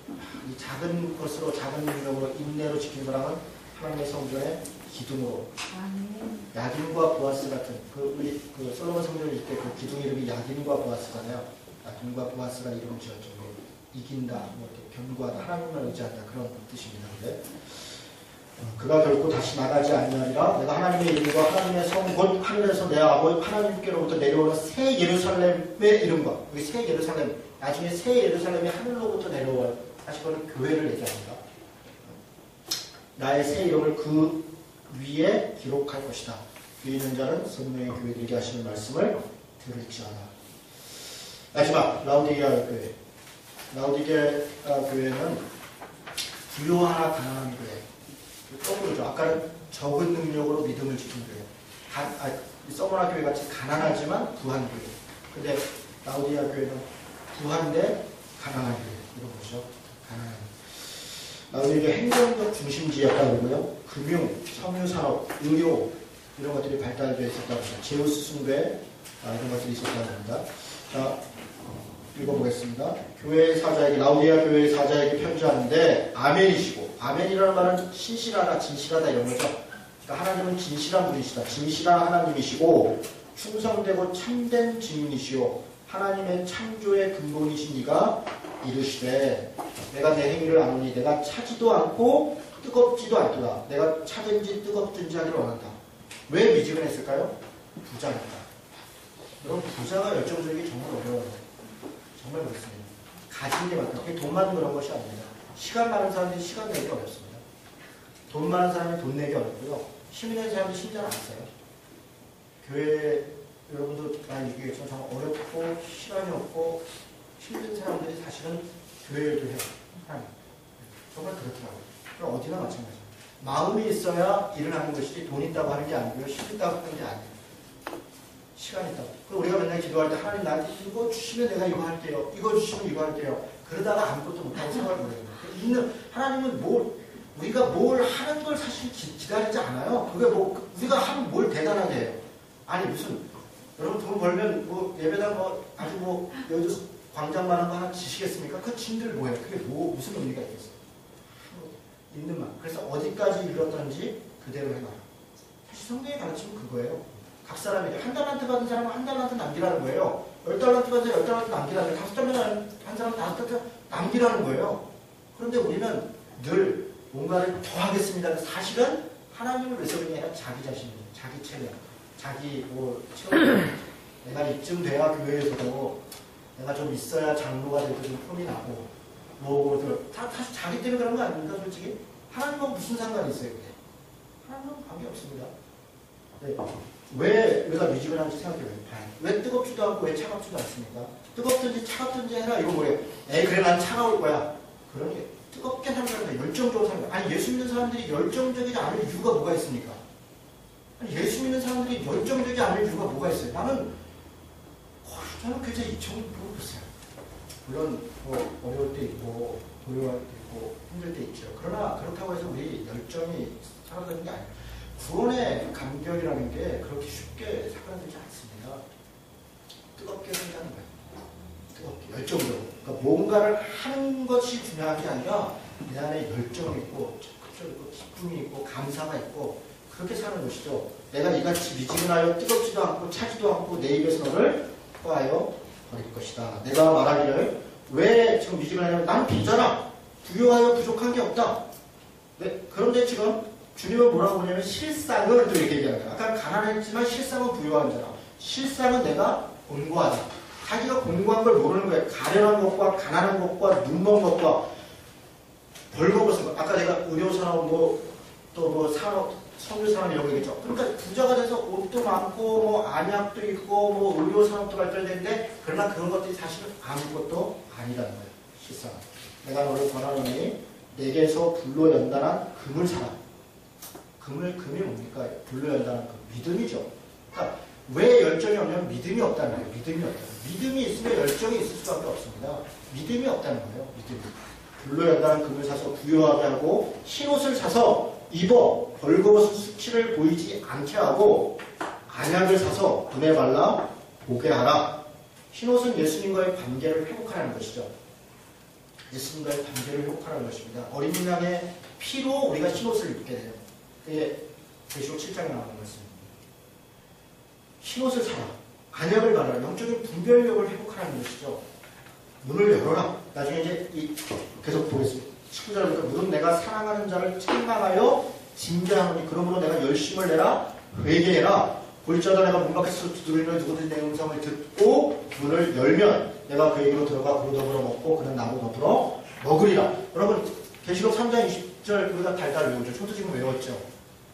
이 작은 것으로, 작은 능력으로, 인내로 지킨 사람은 하나님의 성전의 기둥으로. 야긴과 보아스 같은, 우리 솔로몬 성전을 일 때 그 기둥 이름이 야긴과 보아스잖아요. 야긴과 보아스가 이름을 지었죠. 이긴다, 뭐 이렇게 견고하다, 하나님만 의지한다, 그런 뜻입니다. 근데 그가 결코 다시 나가지 않느니라. 내가 하나님의 이름과 하나님의 성 곧 하늘에서 내 아버지 하나님께로부터 내려오는 새 예루살렘의 이름과, 여기 새 예루살렘, 나중에 새 예루살렘이 하늘로부터 내려올, 다시 그거는 교회를 얘기합니다. 나의 새 이름을 그 위에 기록할 것이다. 귀 있는 자는 성령의 교회들에게 하시는 말씀을 들을지어다. 마지막 라우디게아 교회. 라우디게아 교회는 부유하나 가난한 교회. 거꾸로죠. 아까는 적은 능력으로 믿음을 지킨 교회. 서머나 교회 같이 가난하지만 부한 교회. 근데 라오디아 교회는 부한데 가난한 교회. 이런 거죠. 가난한. 라오디아 행정적 중심지였다고 그러고요. 금융, 섬유산업, 의료 이런 것들이 발달되어 있었다고 합니다. 제우스 숭배 이런 것들이 있었다고 합니다. 자, 읽어보겠습니다. 교회 사자에게, 라오디아 교회 사자에게 편지하는데 아멘이시고, 아멘이라는 말은 신실하다, 진실하다 이런 거죠. 그러니까 하나님은 진실한 분이시다. 진실한 하나님이시고 충성되고 참된 증인이시오. 하나님의 창조의 근본이신 이가 이르시되 내가 내 행위를 아노니 내가 차지도 않고 뜨겁지도 않도다. 내가 차든지 뜨겁든지 하기를 원한다. 왜 미지근했을까요? 부자니까. 여러분 부자가 열정적이기 정말 어려워요. 정말 그렇습니다. 가진 게 많다. 돈만 그런 것이 아닙니다. 시간 많은 사람들이 시간 내기 어렵습니다. 돈 많은 사람이 돈 내기 어렵고요. 힘 있는 사람들이 힘 잘 안 써요. 교회 여러분도 많이 얘기했지만 정말 어렵고 시간이 없고 힘든 사람들이 사실은 교회에도 해요. 정말 그렇더라고요. 그럼 어디나 마찬가지예요. 마음이 있어야 일을 하는 것이지 돈 있다고 하는 게 아니고요. 힘 있다고 하는 게 아니에요. 시간 있다고. 그럼 우리가 맨날 기도할 때 하나님 나한테 이거 주시면 내가 이거 할게요. 이거 주시면 이거 할게요. 그러다가 아무것도 못하고 생활을 보내요. 하나님은 우리가 뭘 하는 걸 사실 기다리지 않아요. 그게 우리가 하면 뭘 대단하게 해요. 아니 무슨 여러분 돈 벌면 예배당 아주 여기서 광장 많은 거 하나 지시겠습니까? 그 짐들 뭐예요? 그게 무슨 의미가 있겠어요? 있는 말. 그래서 어디까지 이뤘던지 그대로 해놔요. 사실 성경의 가르침은 그거예요. 각 사람에게 한 달란트 받은 사람은 한 달란트 남기라는 거예요. 10달란트 받은 사람은 10달란트 남기라는 거예요. 5달란트 한 사람은 5달란트 남기라는 거예요. 그런데 우리는 늘 뭔가를 더 하겠습니다. 사실은 하나님을 위해서 그게 아니라 자기 자신, 자기 체력, 자기 체험. 내가 이쯤 돼야 교회에서도 내가 좀 있어야 장로가 되고 좀 폼이 나고 사실 자기 때문에 그런 거 아닙니까? 솔직히 하나님과 무슨 상관이 있어요? 그게? 하나님은 관계없습니다. 네. 왜 우리가 미지근한지 생각해봐요. 왜 뜨겁지도 않고 왜 차갑지도 않습니까? 뜨겁든지 차갑든지 해라. 이거 뭐예요? 그래 난 차가울 거야. 그런 게 뜨겁게 사는 사람들, 열정적으로 사는 사람. 아니 예수 믿는 사람들이 열정적이지 않을 이유가 뭐가 있습니까? 아니 예수 믿는 사람들이 열정적이지 않을 이유가 뭐가 있어요? 저는 굉장히 모르겠어요. 물론 어려울 때 있고 고요할 때 있고 힘들 때 있죠. 그러나 그렇다고 해서 우리 열정이 사라지는 게 아니에요. 구원의 감격이라는 게 그렇게 쉽게 사라지지 않습니다. 뜨겁게 산다는 거예요. 뜨겁게, 열정적으로. 그러니까 뭔가를 하는 것이 중요한 게 아니라 내 안에 열정이 있고 적극적이 있고 기쁨이 있고 감사가 있고 그렇게 사는 것이죠. 내가 이같이 미지근하여 뜨겁지도 않고 차지도 않고 내 입에서 너를 뽀하여 버릴 것이다. 내가 말하기를 왜 지금 미지근하냐면 난 부자라. 부유하여 부족한 게 없다. 네, 그런데 지금 주님은 뭐라고 하냐면 실상을 또 이렇게 얘기하는 거야. 아까 가난했지만 실상은 부유한 자라. 실상은 내가 곤고하다. 자기가 곤고한 걸 모르는 거예요. 가련한 것과 가난한 것과 눈먼 것과 벌거벗은 것. 아까 내가 의료산업 산업, 섬유산업 이런 거 얘기했죠. 그러니까 부자가 돼서 옷도 많고 안약도 있고 의료산업도 발달되는데 그러나 그런 것들이 사실은 아무것도 아니라는 거예요. 실상. 내가 너를 권하노니 내게서 불로 연단한 금을 사라. 금이 뭡니까? 불로 연단한 믿음이죠. 그러니까 왜 열정이 없냐면 믿음이 없다는 거예요. 믿음이 없다. 믿음이 있으면 열정이 있을 수밖에 없습니다. 믿음이 없다는 거예요. 믿음이. 불로 연단한 금을 사서 부유하게 하고 흰옷을 사서 입어 벌거벗은 수치를 보이지 않게 하고 안약을 사서 눈에 발라 보게 하라. 흰옷은 예수님과의 관계를 회복하라는 것이죠. 예수님과의 관계를 회복하라는 것입니다. 어린 양의 피로 우리가 흰옷을 입게 돼요. 그게 계시록 7장에 나오는 말씀입니다. 흰옷을 사라. 안약을 바라라. 영적인 분별력을 회복하라는 것이죠. 문을 열어라. 나중에 이제 계속 보겠습니다. 19절부터 무릇 내가 사랑하는 자를 책망하여 징계하노니 그러므로 내가 열심을 내라 회개해라. 볼지어다 내가 문 밖에서 두드리면 누구든지 내 음성을 듣고 문을 열면 내가 그에게로 들어가 그로 더불어 먹고 그는 나로 더불어 먹으리라. 여러분 계시록 3장 20절 우리가 달달 외우죠. 저도 지금 외웠죠.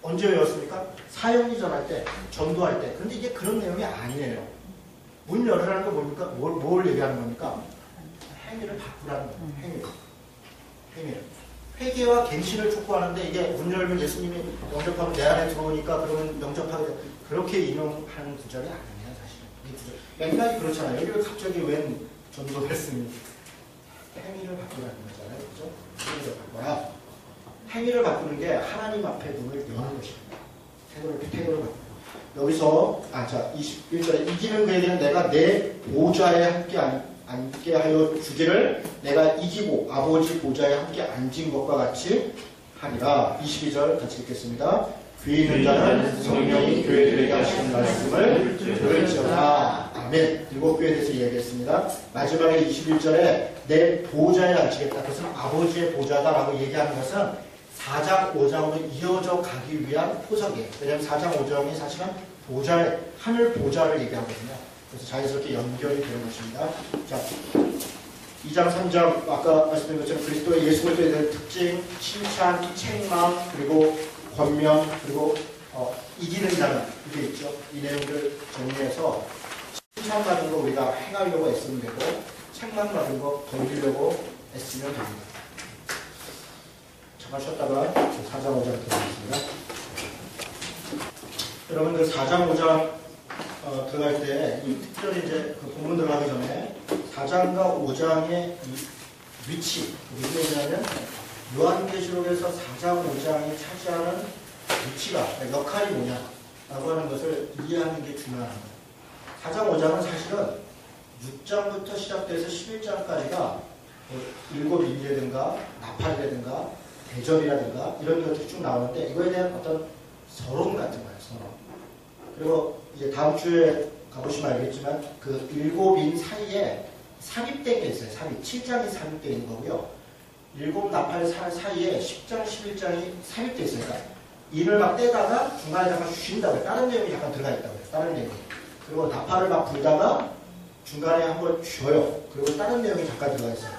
언제 외웠습니까? 사형리 전할 때, 전도할 때. 그런데 이게 그런 내용이 아니에요. 문 열으라는 건 뭡니까? 뭘 얘기하는 겁니까? 행위를 바꾸라는 거예요. 행위를. 회개와 갱신을 촉구하는데 이게 문 열면 예수님이 영접하면 내 안에 들어오니까 그러면 영접하게 돼. 그렇게 인용하는 구절이 아니에요, 사실은. 이 구절. 맥락이 그렇잖아요. 여기 왜 갑자기 웬 전도 말씀이 행위를 바꾸라는 거잖아요. 그죠? 행위를 바꿔야. 행위를 바꾸는 게 하나님 앞에 문을 여는 것입니다. 태도를 바꾸고. 여기서, 자, 21절에 이기는 그에게는 내가 내 보좌에 함께 앉게 하여 주기를 내가 이기고 아버지 보좌에 함께 앉은 것과 같이 하리라. 22절 같이 읽겠습니다. 귀 있는 자는 성령이 교회들에게 하시는 말씀을 들을지어다. 아멘. 일곱 교회에 대해서 이야기했습니다. 마지막에 21절에 내 보좌에 앉히겠다. 그것은 아버지의 보좌다라고 얘기하는 것은 4장, 5장으로 이어져 가기 위한 포석이에요. 왜냐하면 4장, 5장이 사실은 하늘 보좌를 얘기하거든요. 그래서 자연스럽게 연결이 되는 것입니다. 자, 2장, 3장, 아까 말씀드린 것처럼 그리스도의 예수 그리스도에 대한 특징, 칭찬, 책망, 그리고 권면, 그리고 이기는 자는 이게 있죠. 이 내용들 정리해서 칭찬받은 거 우리가 행하려고 애쓰면 되고 책망받은 거 던지려고 애쓰면 됩니다. 잠깐 쉬었다가 4장, 5장 들어가겠습니다. 여러분들 4장, 5장 들어갈 때 특별히 이제 그 본문 들어가기 전에 4장과 5장의 이 위치, 무슨 얘기냐면 요한계시록에서 4장, 5장이 차지하는 위치가, 역할이 뭐냐라고 하는 것을 이해하는 게 중요한 거예요. 4장, 5장은 사실은 6장부터 시작돼서 11장까지가 일곱 인이라든가 나팔이라든가 대접이라든가 이런 것들이 쭉 나오는데 이거에 대한 어떤 서론 같은 거예요. 서론. 그리고 이제 다음 주에 가보시면 알겠지만 그 일곱인 사이에 삽입된 게 있어요. 7장이 삽입되어 있는 거고요. 일곱 나팔 사이에 10장, 11장이 삽입되어 있어요. 그러니까 인을 막 떼다가 중간에 잠깐 쉰다고요. 다른 내용이 잠깐 들어가 있다고요. 다른 내용이. 그리고 나팔을 막 불다가 중간에 한번 쉬어요. 그리고 다른 내용이 잠깐 들어가 있어요.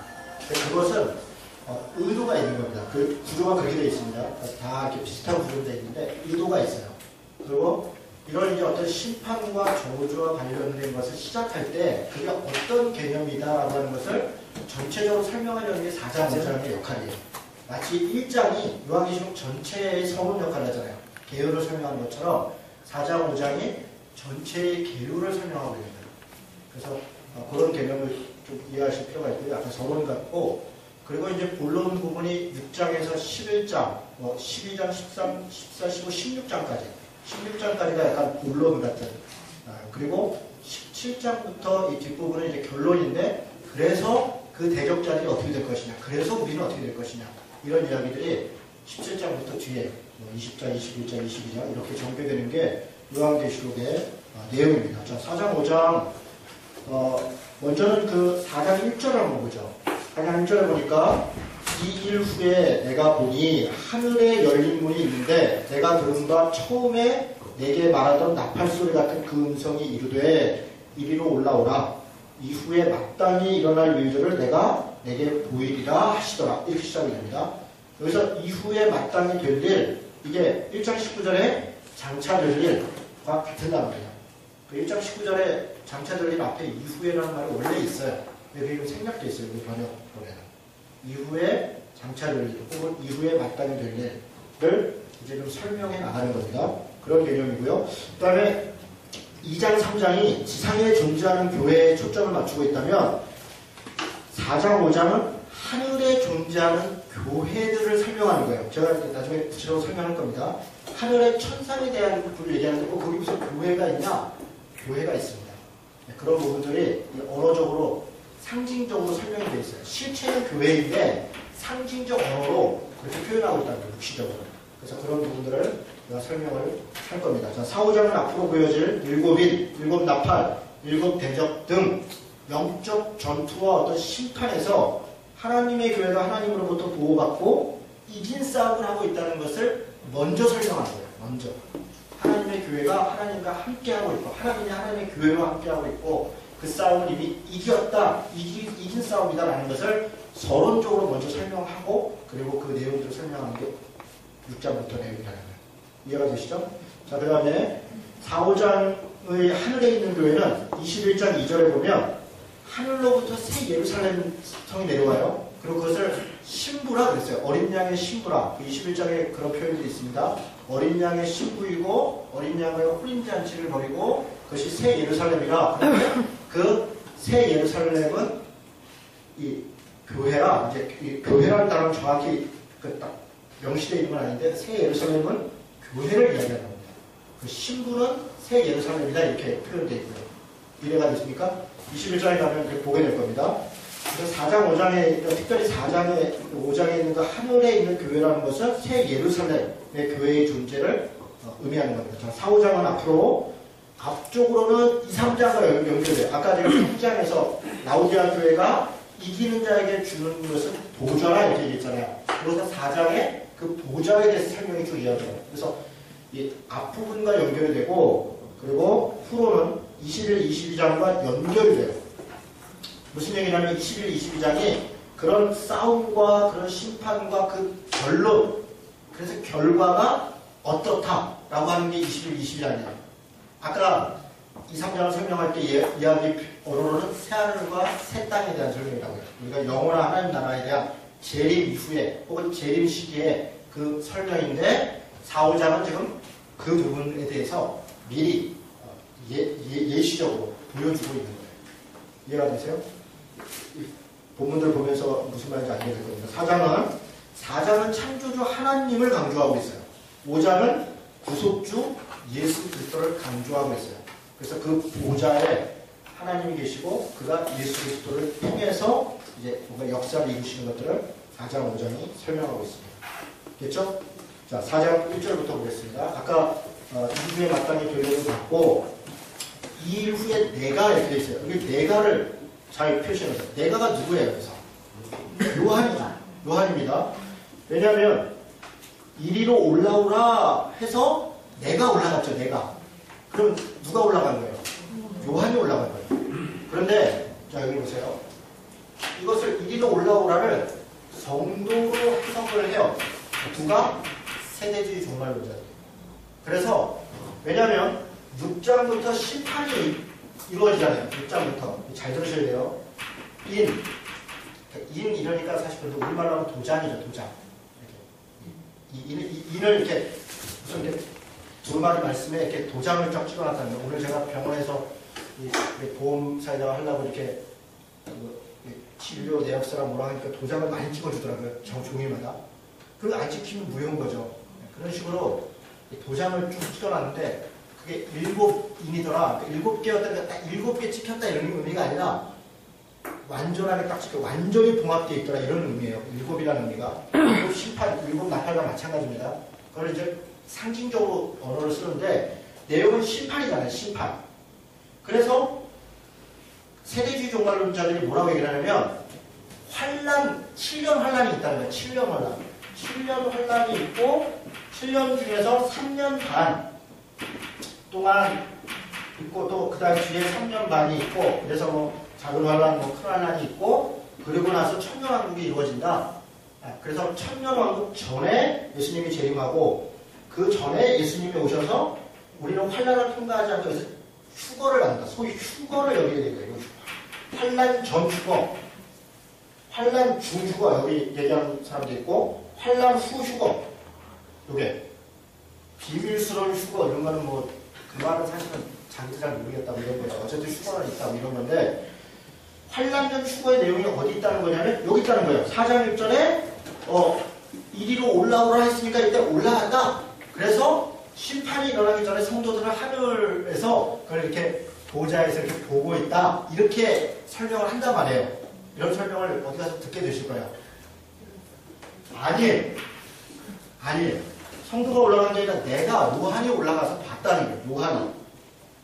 그것은 의도가 있는 겁니다. 그 구조가 그렇게 되어 있습니다. 다 이렇게 비슷한 구조로 되어 있는데 의도가 있어요. 그리고 이런 이제 어떤 심판과 저주와 관련된 것을 시작할 때 그게 어떤 개념이다라고 하는 것을 전체적으로 설명하려는 게 4장, 5장의 역할이에요. 마치 1장이 요한계시록 전체의 서론 역할을 하잖아요. 계율을 설명하는 것처럼 4장, 5장이 전체의 계율을 설명하고 있는 거예요. 그래서 그런 개념을 좀 이해하실 필요가 있고요. 약간 서론 같고 그리고 이제 본론 부분이 6장에서 11장, 12장, 13, 14, 15, 16장까지 16장까지가 약간 본론 같은 그리고 17장부터 이 뒷부분은 이제 결론인데 그래서 그 대적자들이 어떻게 될 것이냐 그래서 우리는 어떻게 될 것이냐 이런 이야기들이 17장부터 뒤에 20장, 21장, 22장 이렇게 전개되는 게 요한계시록의 내용입니다. 자, 4장, 5장 먼저는 그 4장 1절을 한번 보죠. 4장 1절에 보니까 이 일 후에 내가 보니 하늘에 열린 문이 있는데 내가 들은 바 처음에 내게 말하던 나팔소리 같은 그 음성이 이르되 이리로 올라오라. 이후에 마땅히 일어날 일들을 내가 내게 보이리라 하시더라. 이렇게 시작이 됩니다. 여기서 이후에 마땅히 될 일, 이게 1장 19절에 장차 될 일과 같은 단어입니다. 그 1장 19절에 장차 될 일 앞에 이후에라는 말이 원래 있어요. 근데 이거 생략돼 있어요. 그 번역본에는. 이후에 장차 될 일, 혹은 이후에 마땅히 될 일을 이제 좀 설명해 나가는 겁니다. 그런 개념이고요. 그 다음에 2장, 3장이 지상에 존재하는 교회에 초점을 맞추고 있다면 4장, 5장은 하늘에 존재하는 교회들을 설명하는 거예요. 제가 나중에 구체적으로 설명할 겁니다. 하늘의 천상에 대한 부분을 얘기하는데 거기 무슨 교회가 있냐? 교회가 있습니다. 그런 부분들이 언어적으로 상징적으로 설명이 되어 있어요. 실체는 교회인데 상징적 언어로 그렇게 표현하고 있다는 거예요. 육시적으로. 그래서 그런 부분들을 제가 설명을 할 겁니다. 자, 4, 5장은 앞으로 보여질 일곱인, 일곱 나팔, 일곱 대적 등 영적 전투와 어떤 심판에서 하나님의 교회가 하나님으로부터 보호받고 이긴 싸움을 하고 있다는 것을 먼저 설명하는 거예요. 먼저. 하나님의 교회가 하나님과 함께하고 있고 하나님이 하나님의 교회와 함께하고 있고 그 싸움을 이미 이겼다, 이긴 싸움이다라는 것을 서론적으로 먼저 설명하고 그리고 그 내용들을 설명하는 게 6장부터 내용이라는 거예요. 이해가 되시죠? 자, 그 다음에 4, 5장의 하늘에 있는 교회는 21장 2절에 보면 하늘로부터 새 예루살렘 성이 내려와요. 그리고 그것을 신부라 그랬어요. 어린 양의 신부라. 21장에 그런 표현이 있습니다. 어린 양의 신부이고 어린 양의 혼인잔치를 벌이고 그것이 새 예루살렘이라. 그 새 예루살렘은 이 교회라. 이제 이 교회라는 단어는 정확히 그 딱 명시되어 있는 건 아닌데 새 예루살렘은 교회를 이야기하는 겁니다. 그 신부는 새 예루살렘이다 이렇게 표현되어 있고요. 이해가 됐습니까? 21장에 가면 이렇게 보게 될 겁니다. 그래서 4장, 5장에, 특별히 4장에, 5장에 있는 그 하늘에 있는 교회라는 것은 새 예루살렘의 교회의 존재를 의미하는 겁니다. 자, 4, 5장은 앞으로, 앞쪽으로는 2, 3장과 연결돼요. 아까 제가 3장에서 라오디아 교회가 이기는 자에게 주는 것은 보좌라 이렇게 얘기했잖아요. 그래서 4장에 그 보좌에 대해서 설명이 쭉 이어져요. 그래서 이 앞부분과 연결이 되고, 그리고 후로는 21, 22장과 연결이 돼요. 무슨 얘기냐면 21, 22장이 그런 싸움과 그런 심판과 그 결론, 그래서 결과가 어떻다라고 하는 게 21, 22장이에요. 아까 2, 3장을 설명할 때 이야기 언어로는 새하늘과 새 땅에 대한 설명이라고 해요. 우리가 영원한 하나님 나라에 대한 재림 이후에 혹은 재림 시기에 그 설명인데 4, 5장은 지금 그 부분에 대해서 미리 예시적으로 보여주고 있는 거예요. 이해가 되세요? 본문들 보면서 무슨 말인지 알게 될 겁니다. 4장은 창조주 하나님을 강조하고 있어요. 5장은 구속주 예수 그리스도를 강조하고 있어요. 그래서 그 보좌에 하나님이 계시고 그가 예수 그리스도를 통해서 이제 뭔가 역사를 이루시는 것들을 4장, 5장이 설명하고 있습니다. 됐죠? 자, 4장 1절부터 보겠습니다. 아까 이후에 마땅히 교회를 받고 이 일 후에 내가 이렇게 되어 있어요. 여기 내가를 잘 표시해서 내가가 누구예요? 그래서 요한입니다. 왜냐하면 이리로 올라오라 해서 내가 올라갔죠. 내가. 그럼 누가 올라간 거예요? 요한이 올라간 거예요. 그런데 자 여기 보세요. 이것을 이리로 올라오라를 성도로 해석을 해요. 누가? 세대주의 종말론자들. 그래서 왜냐하면 6장부터 심판이 이루어지잖아요. 6장부터. 잘 들으셔야 돼요. 인 이러니까 사실 그래도 우리말로 하면 도장이죠. 도장. 인을 이렇게 무슨 이렇게 두루마리 말씀에 이렇게 도장을 쫙 찍어놨다는 거예요. 오늘 제가 병원에서 보험사에다가 하려고 이렇게 진료 내역서랑 뭐라 하니까 도장을 많이 찍어주더라고요. 종일마다. 그거 안 찍히면 무효인 거죠. 그런 식으로 도장을 쭉 찍어놨는데 그게 7인이더라. 7개였다가 딱 7개 찍혔다 이런 의미가 아니라 완전하게 딱 찍혀 완전히 봉합되어 있더라 이런 의미예요. 7이라는 의미가. 7 심판, 7 나팔과 마찬가지입니다. 그걸 이제 상징적으로 언어를 쓰는데 내용은 심판이잖아요. 심판. 그래서 세대주의 종말론자들이 뭐라고 얘기를 하냐면 환란, 7년 환란이 있다는 거예요. 7년 환란. 7년 환란이 있고 7년 중에서 3년 반 동안 있고 또 그 다음 뒤에 3년 반이 있고 그래서 뭐 작은 환란, 뭐 큰 환란이 있고 그리고 나서 천년왕국이 이루어진다. 그래서 천년왕국 전에 예수님이 재림하고 그 전에 예수님이 오셔서 우리는 환란을 통과하지 않고 해서 휴거를 합니다. 소위 휴거를 여기게 된 거예요. 환란 전 휴거, 환란 중 휴거 여기 얘기하는 사람도 있고 환란 후 휴거. 요게 비밀스러운 휴거 이런 거는 뭐 그 말은 사실은 자기도 잘 모르겠다고 이런 거예요. 어쨌든 휴거는 있다고 이런 건데 환란 전 휴거의 내용이 어디 있다는 거냐면 여기 있다는 거예요. 4장 1절에 이리로 올라오라 했으니까 일단 올라간다. 그래서 심판이 일어나기 전에 성도들은 하늘에서 그걸 이렇게 보좌에서 이렇게 보고 있다. 이렇게 설명을 한단 말이에요. 이런 설명을 어디 가서 듣게 되실 거예요. 아니에요. 성도가 올라간 게 아니라 내가 요한이 올라가서 봤다는 거예요. 요한이.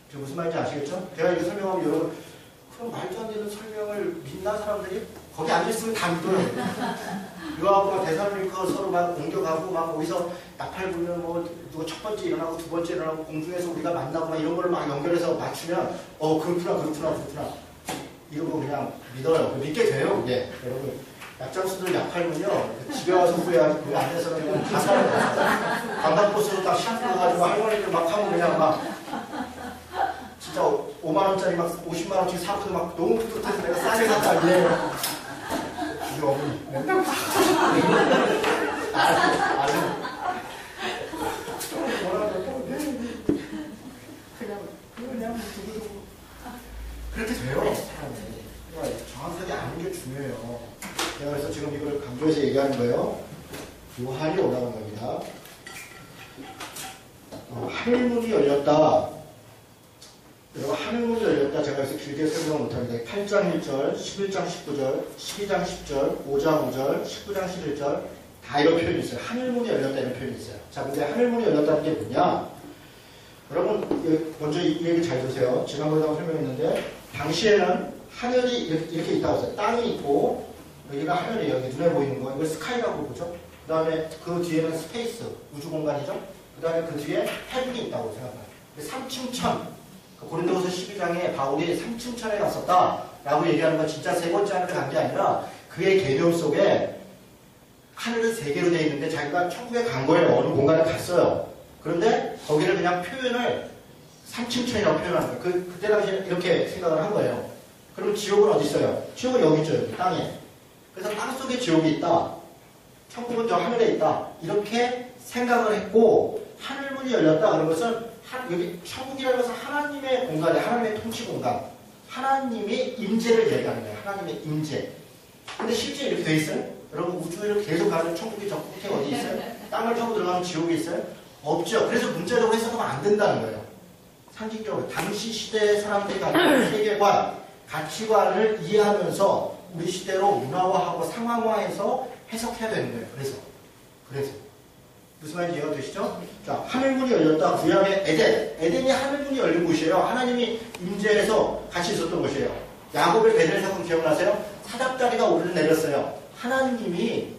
지금 무슨 말인지 아시겠죠? 제가 이거 설명하면 여러분 그럼 말도 안 되는 설명을 믿나 사람들이? 거기 앉아있으면 다 믿어요. 요하고 막 대사로니까 서로 막 공격하고 막 어디서 나팔 불면 뭐 누가 첫 번째 일어나고 두 번째 일어나고 공중에서 우리가 만나고 막 이런 거를 막 연결해서 맞추면 그렇구나 이러고 그냥 믿어요. 믿게 돼요. 예. 여러분 약장수들 약팔면요 집에 와서 후회하지 그 안에서는 그냥 다 살아요. 관광버스로 딱 싣고 할머니들 막 하고 그냥 막 진짜 5만원짜리 막 50만원짜리 사고도 막 너무 뿌듯해서 내가 싸게 샀다. 예. 아주 어머니. 아주. 뭐라고 그냥 두고두고. 그렇게 돼요, 사람이. 그러니까 정확하게 아는 게 중요해요. 제가 그래서 지금 이걸 강조해서 얘기하는 거예요. 요한이 올라간 겁니다. 하늘문이 열렸다. 여러분, 하늘문이 열렸다. 제가 그래서 길게 설명을 못합니다. 8장 1절, 11장 19절, 12장 10절, 5장 5절, 19장 11절 다 이런 표현이 있어요. 하늘문이 열렸다 이런 표현이 있어요. 자, 근데 하늘문이 열렸다는 게 뭐냐? 여러분, 먼저 이 얘기 잘 들으세요. 지난번에도 설명했는데 당시에는 하늘이 이렇게 있다고 했어요. 땅이 있고 여기가 하늘이에요. 여기 눈에 보이는 거. 이걸 스카이라고 보죠. 그 다음에 그 뒤에는 스페이스, 우주 공간이죠. 그 다음에 그 뒤에 해군이 있다고 생각해요. 삼층천, 고린도후서 12장에 바울이 삼층천에 갔었다라고 얘기하는 건 진짜 세 번째 하늘에 간 게 아니라 그의 개념 속에 하늘은 세 개로 되어 있는데 자기가 천국에 간 거예요. 어느 공간에 갔어요. 그런데 거기를 그냥 표현을 삼층천이라고 표현하는 거예요. 그때 당시에 이렇게 생각을 한 거예요. 그럼 지옥은 어디 있어요? 지옥은 여기 있죠. 여기 땅에. 그래서 땅 속에 지옥이 있다. 천국은 저 하늘에 있다. 이렇게 생각을 했고 하늘문이 열렸다. 그런 것은 여기 천국이라는 것은 하나님의 공간이에요. 하나님의 통치 공간. 하나님의 임재를 얘기하는 거예요. 하나님의 임재. 근데 실제 이렇게 돼 있어요? 여러분 우주를 계속 가는 천국이 저 끝에 어디 있어요? 땅을 타고 들어가면 지옥이 있어요? 없죠. 그래서 문자적으로 해석하면 안 된다는 거예요. 상징적으로 당시 시대의 사람들이 가진 세계관, 가치관을 이해하면서 우리 시대로 문화화하고 상황화해서 해석해야 되는 거예요. 그래서 무슨 말인지 이해가 되시죠? 자, 하늘문이 열렸다. 구약의 에덴이 하늘문이 열린 곳이에요. 하나님이 임재해서 같이 있었던 곳이에요. 야곱의 베델 사건 기억나세요? 사닥다리가 오르내렸어요. 하나님이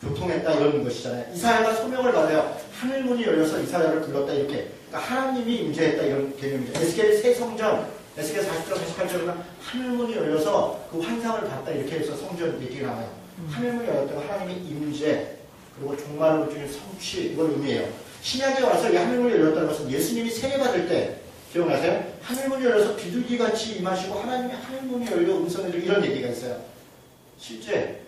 교통했다 이런 것이잖아요. 이사야가 소명을 받아요. 하늘문이 열려서 이사야를 불렀다 이렇게. 그러니까 하나님이 임재했다 이런 개념이죠. 에스겔 새 성전, 에스겔 40장 48절은 하늘문이 열려서 그 환상을 봤다 이렇게 해서 성전 얘기가 나와요. 하늘문이 열렸다고 하나님의 임재 그리고 종말로 중에 성취 이걸 의미해요. 신약에 와서 이 하늘문이 열렸다는 것은 예수님이 세례받을 때 기억나세요? 하늘문이 열려서 비둘기같이 임하시고 하나님의 하늘문이 열려 음성을 들리고 이런 얘기가 있어요. 실제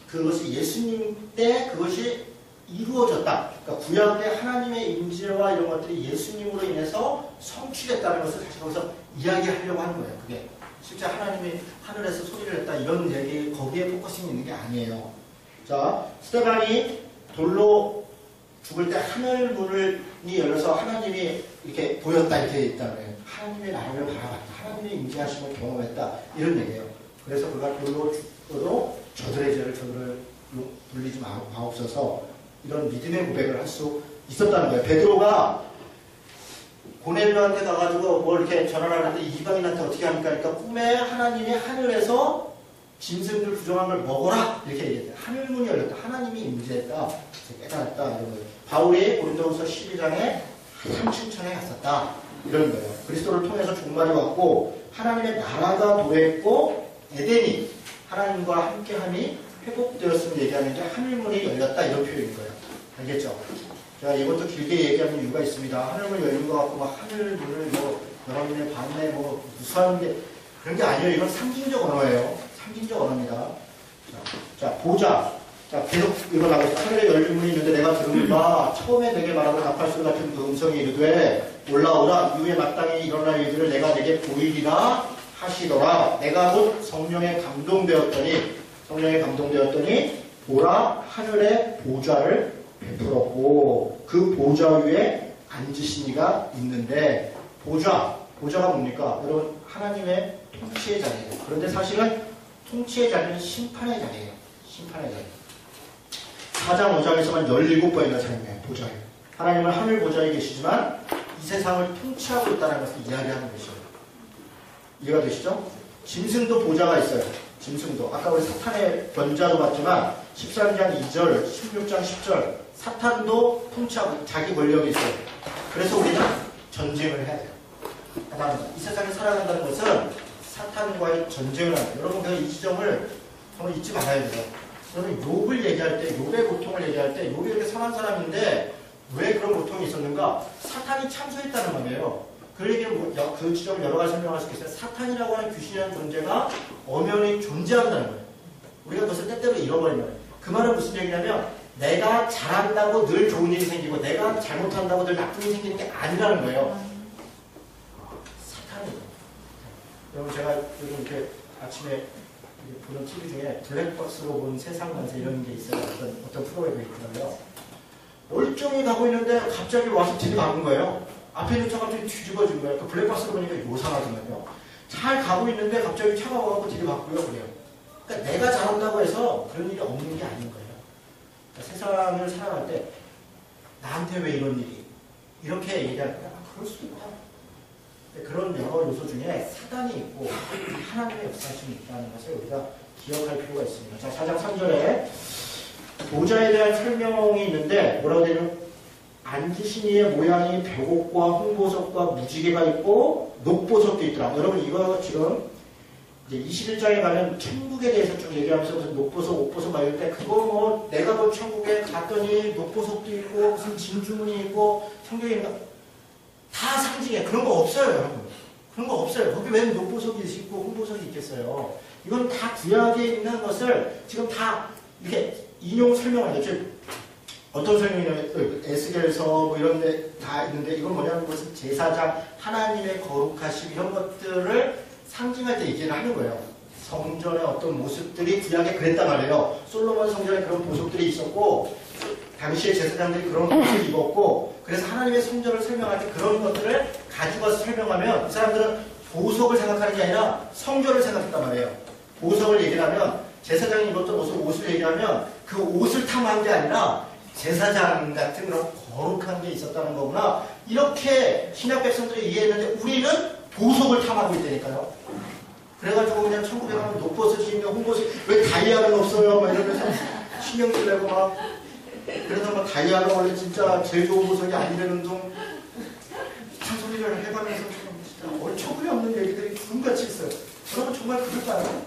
그것이 예수님 때 그것이 이루어졌다. 그러니까 구약 때 하나님의 임재와 이런 것들이 예수님으로 인해서 성취됐다는 것을 다시 거기서 이야기하려고 하는 거예요. 그게 실제 하나님이 하늘에서 소리를 냈다 이런 얘기 거기에 포커싱이 있는 게 아니에요. 자, 스데반이 돌로 죽을 때 하늘문이 열려서 하나님이 이렇게 보였다 이렇게 있다는 거예요. 하나님의 나라를 바라봤다. 하나님의 임재하심을 경험했다 이런 얘기예요. 그래서 그가 돌로 죽어도 저들의 죄를 저들을 불리지 마옵소서 이런 믿음의 고백을 할 수 있었다는 거예요. 베드로가 고넬료한테 가가지고 뭘 이렇게 전환하는데 이방인한테 어떻게 합니까? 그러니까 꿈에 하나님이 하늘에서 짐승들 부정한 걸 먹어라 이렇게 얘기했대요. 하늘문이 열렸다. 하나님이 임재했다. 깨달았다. 이런 거예요. 바울이 고린도후서 12장에 삼층천에 갔었다. 이런 거예요. 그리스도를 통해서 종말이 왔고 하나님의 나라가 도래했고 에덴이 하나님과 함께함이 회복되었음을 얘기하는 게 하늘문이 열렸다 이런 표현인 거예요. 알겠죠? 제가 이것도 길게 얘기하는 이유가 있습니다. 하늘문 열린 것 같고 막 하늘문을 뭐 여러분의 밤에 뭐 무수한 게 그런 게 아니에요. 이건 상징적 언어예요. 상징적 언어입니다. 자, 보자. 자, 계속 읽어나가고 있어요. 하늘에 열린 문이 있는데 내가 들은 바 처음에 내게 말하고 나팔소리 같은 그 음성이 이르되 올라오라 이후에 마땅히 일어날 일들을 내가 내게 보이리라 하시더라. 내가 곧 성령에 감동되었더니 보라 하늘에 보좌를 베풀었고 그 보좌 위에 앉으신 이가 있는데 보좌가 뭡니까? 여러분 하나님의 통치의 자리예요. 그런데 사실은 통치의 자리는 심판의 자리예요. 심판의 자리. 4장 5장에서만 17번이나 사용해요. 보좌에. 하나님은 하늘 보좌에 계시지만 이 세상을 통치하고 있다는 것을 이야기하는 것이에요. 이해가 되시죠? 짐승도 보좌가 있어요. 짐승도. 아까 우리 사탄의 권자도 봤지만 13장 2절, 16장 10절 사탄도 통치하고 자기 권력이 있어요. 그래서 우리는 전쟁을 해야 돼요. 이 세상에 살아간다는 것은 사탄과의 전쟁을 하는 거예요. 여러분 이 지점을 정말 잊지 말아야 돼요. 여러분 욥을 얘기할 때, 욥의 고통을 얘기할 때 욥이 이렇게 선한 사람인데 왜 그런 고통이 있었는가? 사탄이 참소했다는 말이에요. 그 얘기는 그 지점을 여러 가지 설명할 수 있어요. 사탄이라고 하는 귀신이라는 존재가 엄연히 존재한다는 거예요. 우리가 그것을 때때로 잃어버리는 거예요. 그 말은 무슨 얘기냐면 내가 잘한다고 늘 좋은 일이 생기고 내가 잘못한다고 늘 나쁜 일이 생기는 게 아니라는 거예요. 사탄이. 여러분 제가 요즘 이렇게 아침에 보는 TV 중에 블랙박스로 본 세상 관세 이런 게 있어요. 어떤 프로그램이 있더라고요. 멀쩡히 가고 있는데 갑자기 와서 뒤에 막은 거예요. 앞에 있는 차가 갑자기 뒤집어진 거예요. 그 블랙박스로 보니까 요상하더만요. 잘 가고 있는데 갑자기 차가 와서 뒤에 막고요. 그래요. 그러니까 내가 잘한다고 해서 그런 일이 없는 게 아닌 거예요. 그러니까 세상을 살아갈 때 나한테 왜 이런 일이 이렇게 얘기할 거야. 그럴 수 있다. 그런 여러 요소 중에 사단이 있고 하나님의 역사심이 있다는 것을 우리가 기억할 필요가 있습니다. 자, 4장 3절에 보좌에 대한 설명이 있는데 뭐라고 되냐면 앉으신 이의 모양이 벽옥과 홍보석과 무지개가 있고 녹보석도 있더라. 여러분 이거 지금 이제 21장에 가면 천국에 대해서 쭉 얘기하면서 무슨 녹보석, 옥보석 막 이럴 때 그거 뭐 내가 본 천국에 갔더니 녹보석도 있고 무슨 진주문이 있고 성경에 있는 다 상징해. 그런 거 없어요, 여러분. 그런 거 없어요. 거기 왜 녹보석이 있고 홍보석이 있겠어요. 이건 다 구약에 있는 것을 지금 다 이렇게 인용 설명을 했죠. 어떤 설명이냐면 에스겔서 뭐 이런 데 다 있는데 이건 뭐냐면 무슨 제사장 하나님의 거룩하심 이런 것들을 상징할 때 얘기를 하는 거예요. 성전의 어떤 모습들이 구약에 그랬단 말이에요. 솔로몬 성전에 그런 보석들이 있었고 당시의 제사장들이 그런 옷을 입었고 그래서 하나님의 성전을 설명할 때 그런 것들을 가지고 와서 설명하면 이 사람들은 보석을 생각하는 게 아니라 성전을 생각했단 말이에요. 보석을 얘기하면 제사장이 입었던 옷을 얘기하면 그 옷을 탐한 게 아니라 제사장 같은 그런 거룩한 게 있었다는 거구나. 이렇게 신약 백성들이 이해했는데 우리는 보석을 탐하고 있다니까요. 그래가지고 그냥 천국에 가면 녹보석이 있는 홍보석 왜 다이아는 없어요? 막 이러면서 신경질 내고 막 그래서 막 다이아가 원래 진짜 제일 좋은 보석이 아니라는 둥 찬소리를 해가면서 진짜 얼처구니 없는 얘기들이 군같이 있어요. 여러분 정말 그럴까요?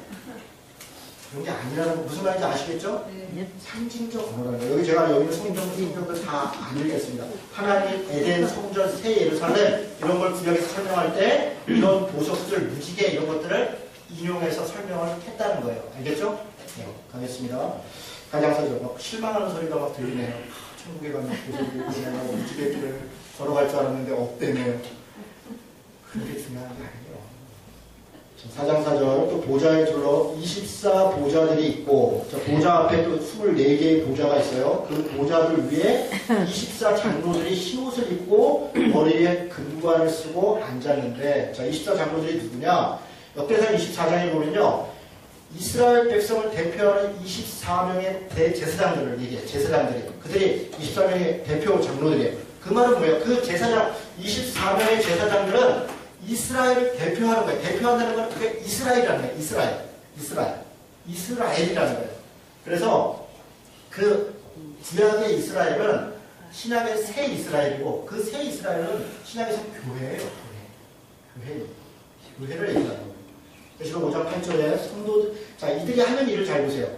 그런 게 아니라는 거 무슨 말인지 아시겠죠? 네. 상징적 언어라는 거예요. 여기 제가 여기 있는 성경들 다 안 읽겠습니다. 하나님 에덴 성전 새 예루살렘 이런 걸 구약에서 설명할 때 이런 보석들 무지개 이런 것들을 인용해서 설명을 했다는 거예요. 알겠죠? 네, 가겠습니다. 가장사절 막 실망하는 소리가 막 들리네요. 천국에 가면 보석이 있네요. 무지개길을 걸어갈 줄 알았는데 없대네요. 그게 중요한 게 아니에요. 4장 4절 또 보좌에 둘러 24보좌들이 있고 보좌 앞에 또 24개의 보좌가 있어요. 그 보좌들 위에 24장로들이 흰옷을 입고 머리에 금관을 쓰고 앉았는데 자 24장로들이 누구냐? 역대상 24장에 보면요. 이스라엘 백성을 대표하는 24명의 대제사장들을 얘기해요. 제사장들이. 그들이 24명의 대표 장로들이에요. 그 말은 뭐예요? 그 제사장 24명의 제사장들은 이스라엘을 대표하는 거예요. 대표한다는 건 그게 이스라엘이라는 거예요. 이스라엘이라는 거예요. 그래서 그 구약의 이스라엘은 신약의 새 이스라엘이고 그 새 이스라엘은 신약에서 교회예요. 교회를 얘기하는 거예요. 그래서 5장 8절에 성도 자 이들이 하는 일을 잘 보세요.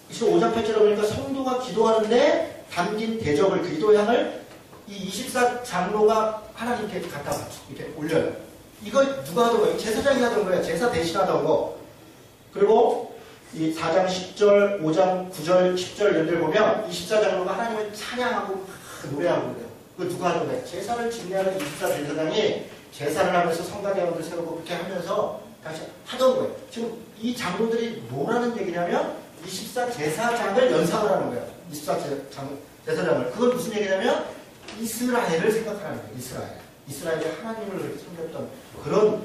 그래서 5장 8절에 보니까 성도가 기도하는데 담긴 대접을 기도향을 이 24장로가 하나님께 갖다 이렇게 올려요. 이거 누가 하던 거예요? 제사장이 하던 거예요. 제사 대신하던 거. 그리고 이 4장 10절, 5장 9절, 10절 이런 데를 보면 24장로가 하나님을 찬양하고 노래하고 그래요. 그거 누가 하던 거예요? 제사를 집례하는 24제사장이 제사를 하면서 성가대원들 세우고 그렇게 하면서 다시 하던 거예요. 지금 이 장로들이 뭐라는 얘기냐면 24제사장을 연상을 하는 거예요. 24제사장을. 그건 무슨 얘기냐면 이스라엘을 생각하는 거예요. 이스라엘의 하나님을 섬겼던 그런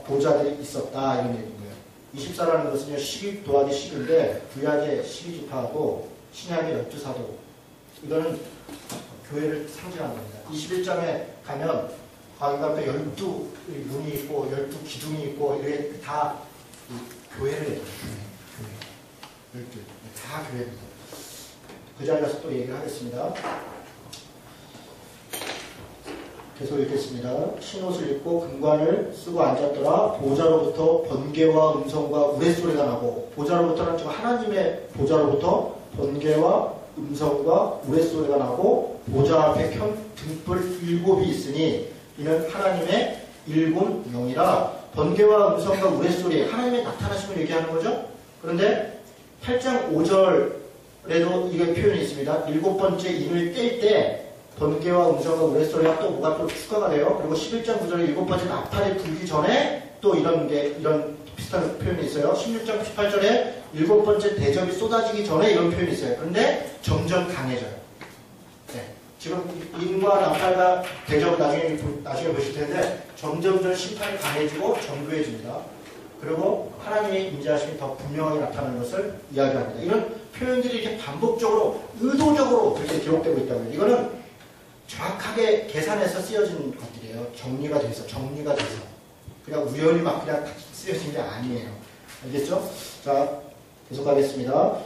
보좌들이 있었다 이런 얘기인 거예요. 24라는 것은요 12 더하기 10인데 구약의 12지파하고 신약의 12사도 이거는 교회를 상징하는 겁니다. 21장에 가면 거기가 또 12문이 있고 12기둥이 있고 이게 다 교회를 얘기해요. 교회. 12. 다 교회입니다. 그 자리에 가서 또 얘기를 하겠습니다. 계속 읽겠습니다. 흰옷을 입고 금관을 쓰고 앉았더라. 보좌로부터 번개와 음성과 우레소리가 나고 보좌로부터는 지금 하나님의 보좌로부터 번개와 음성과 우레소리가 나고 보좌 앞에 켠 등불 7이 있으니 이는 하나님의 7 영이라 번개와 음성과 우레소리 하나님의 나타나심을 얘기하는 거죠. 그런데 8장 5절에도 이게 표현이 있습니다. 7번째 인을 뗄 때 번개와 음성과 우레소리가 또 뭐가 또 추가가 돼요. 그리고 11장 9절에 7번째 나팔이 불기 전에 또 이런 비슷한 표현이 있어요. 16장 18절에 7번째 대접이 쏟아지기 전에 이런 표현이 있어요. 그런데 점점 강해져요. 네. 지금 인과 나팔과 대접을 나중에 보실 텐데 점점 심판이 강해지고 정교해집니다. 그리고 하나님의 임재하심이 더 분명하게 나타나는 것을 이야기합니다. 이런 표현들이 이렇게 반복적으로 의도적으로 그렇게 기록되고 있다고요. 이거는 정확하게 계산해서 쓰여진 것들이에요. 정리가 돼서 그냥 우연히 막 그냥 쓰여진 게 아니에요. 알겠죠? 자, 계속 가겠습니다.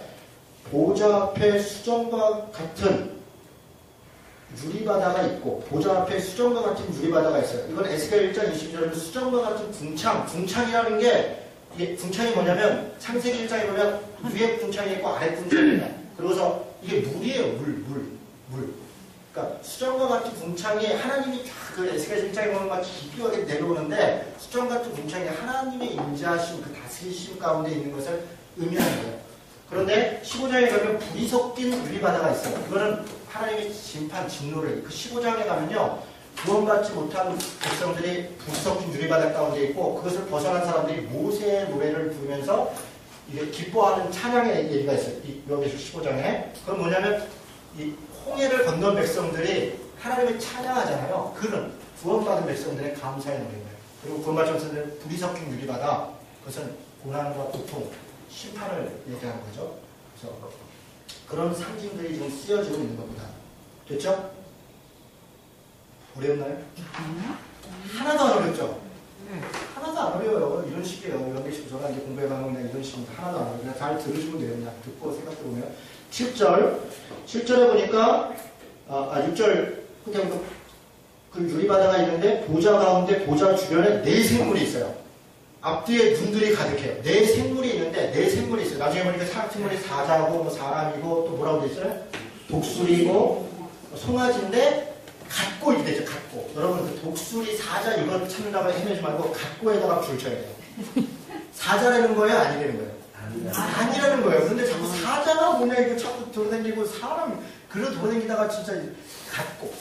보좌 앞에 수정과 같은 유리바다가 있고 보좌 앞에 수정과 같은 유리바다가 있어요. 이건 에스겔 1장 20절에 수정과 같은 궁창이라는 게 이게 궁창이 뭐냐면 창세기 1장에 보면 위에 궁창이 있고 아래 궁창이 있다. 그러고서 이게 물이에요. 물. 그러니까 수정과 같은 궁창이 하나님이 그 에스겔 1장에 보면 막 깊이 하게 내려오는데 수정 같은 궁창이 하나님의 임재하심 그 다스리심 가운데 있는 것을 의미하는 거예요. 그런데 15장에 가면 불이 섞인 유리바다가 있어요. 이거는 하나님의 심판, 진노를 그 15장에 가면요 구원받지 못한 백성들이 불 섞인 유리바다 가운데 있고 그것을 벗어난 사람들이 모세의 노래를 부르면서 이게 기뻐하는 찬양의 얘기가 있어요. 이 요한계시록 15장에. 그건 뭐냐면 이 홍해를 건넌 백성들이 하나님을 찬양하잖아요. 그는 구원받은 백성들의 감사의 노래인 거예요. 그리고 구원받은 백성들은 불이 섞인 유리바다 그것은 고난과 고통, 심판을 얘기하는 거죠. 그래서 그런 상징들이 지금 쓰여지고 있는 겁니다. 됐죠? 어렵나요? 하나도 안 어렵죠? 하나도 안 어려워요. 이런 식이에요. 요한계시록 저가 이제 공부해가는 그냥 이런 식입니다. 하나도 안 어려워요. 그냥 잘 들으시면 돼요. 그냥 듣고 생각해보면. 7절에 보니까 6절 그냥 그 유리바다가 있는데 보좌 가운데 보좌 주변에 네 생물이 있어요. 앞뒤에 눈들이 가득해요. 네 생물이 있는데 네 생물이 있어요. 나중에 보니까 생물이 사자고 뭐 사람이고 또 뭐라고 돼 있어요? 독수리고 송아지인데 갓고 이렇게 되죠. 갓고. 여러분 그 독수리 사자 이거 찾는다고 헤매지 말고 갓고에다가 줄 쳐야 돼요. 사자라는 거예요? 아니라는 거예요? 아니라는 거예요. 근데 자꾸 사자가 몸에 이거 자꾸 돌아다니고 사람 그려 돌아다니다가 진짜 갓고.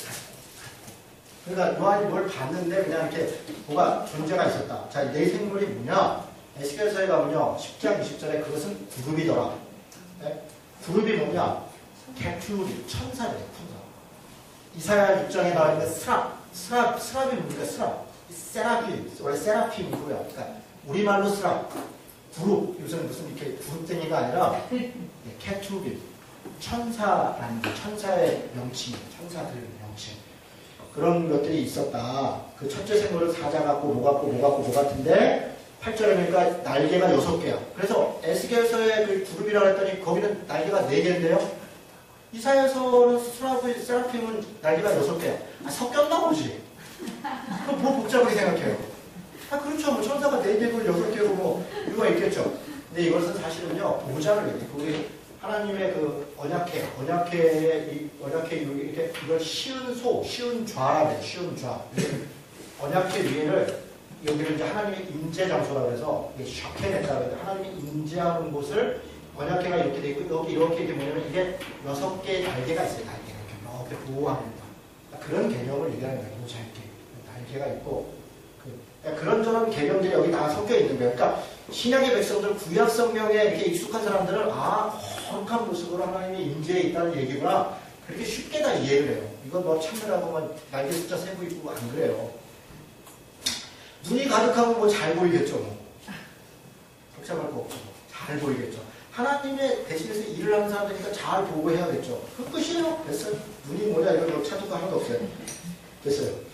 그러니까 요한이 뭘 봤는데 그냥 이렇게 뭐가 존재가 있었다. 자, 네 생물이 뭐냐? 에스겔서에 가면요. 10장 20절에 그것은 그룹이더라. 네? 그룹이 뭐냐? 개투리, 천사래요. 천사. 이사야 6장에 나와 있는 스랍이 뭡니까? 스랍. 세라핌, 원래 세라핌이고요. 그러니까 우리말로 스랍. 그룹, 요새는 무슨 이렇게 그룹쟁이가 아니라 개투리, 천사라는 게 천사의 명칭이에요. 천사들의 명칭. 그런 것들이 있었다. 그 첫째 생물은 사자 같고 뭐 같은데 8절에 보니까 날개가 6개야. 그래서 에스겔서의 그 그룹이라고 했더니 거기는 날개가 4개인데요. 이사야서는 스라프, 세라핌은 날개가 6개야. 섞였나 보지. 그럼 뭐 복잡하게 생각해요. 그렇죠. 뭐 천사가 4개고 6개고 뭐 이유가 있겠죠. 근데 이것은 사실은요 보좌를 얘기해요. 거기 하나님의 그 언약궤 이렇게 이걸 쉬운 좌라 그래요. 쉬운 좌. 언약궤 위에를 여기를 이제 하나님의 임재 장소라고 해서 셔켄했다고 해서 하나님이 임재하는 곳을 언약궤가 이렇게 돼 있고 여기 이렇게 뭐냐면 이게 6개의 날개가 있어요. 날개가 이렇게 보호합니다. 그런 개념을 얘기하는 거예요. 날개가 있고 그런저런 개념들이 여기 다 섞여 있는 거예요. 그러니까 신약의 백성들, 구약 성경에 이렇게 익숙한 사람들은 거룩한 모습으로 하나님의 임재에 있다는 얘기구나. 그렇게 쉽게 다 이해를 해요. 이건 뭐 참느라고만 날개 숫자 세고 있고 안 그래요. 눈이 가득하면 뭐 잘 보이겠죠. 뭐. 복잡할 거 없고 잘 보이겠죠. 하나님의 대신에서 일을 하는 사람들이니까 잘 보고 해야겠죠. 그 끝이에요. 됐어요. 눈이 뭐냐 이런 거 찾을 거 하나도 없어요. 됐어요.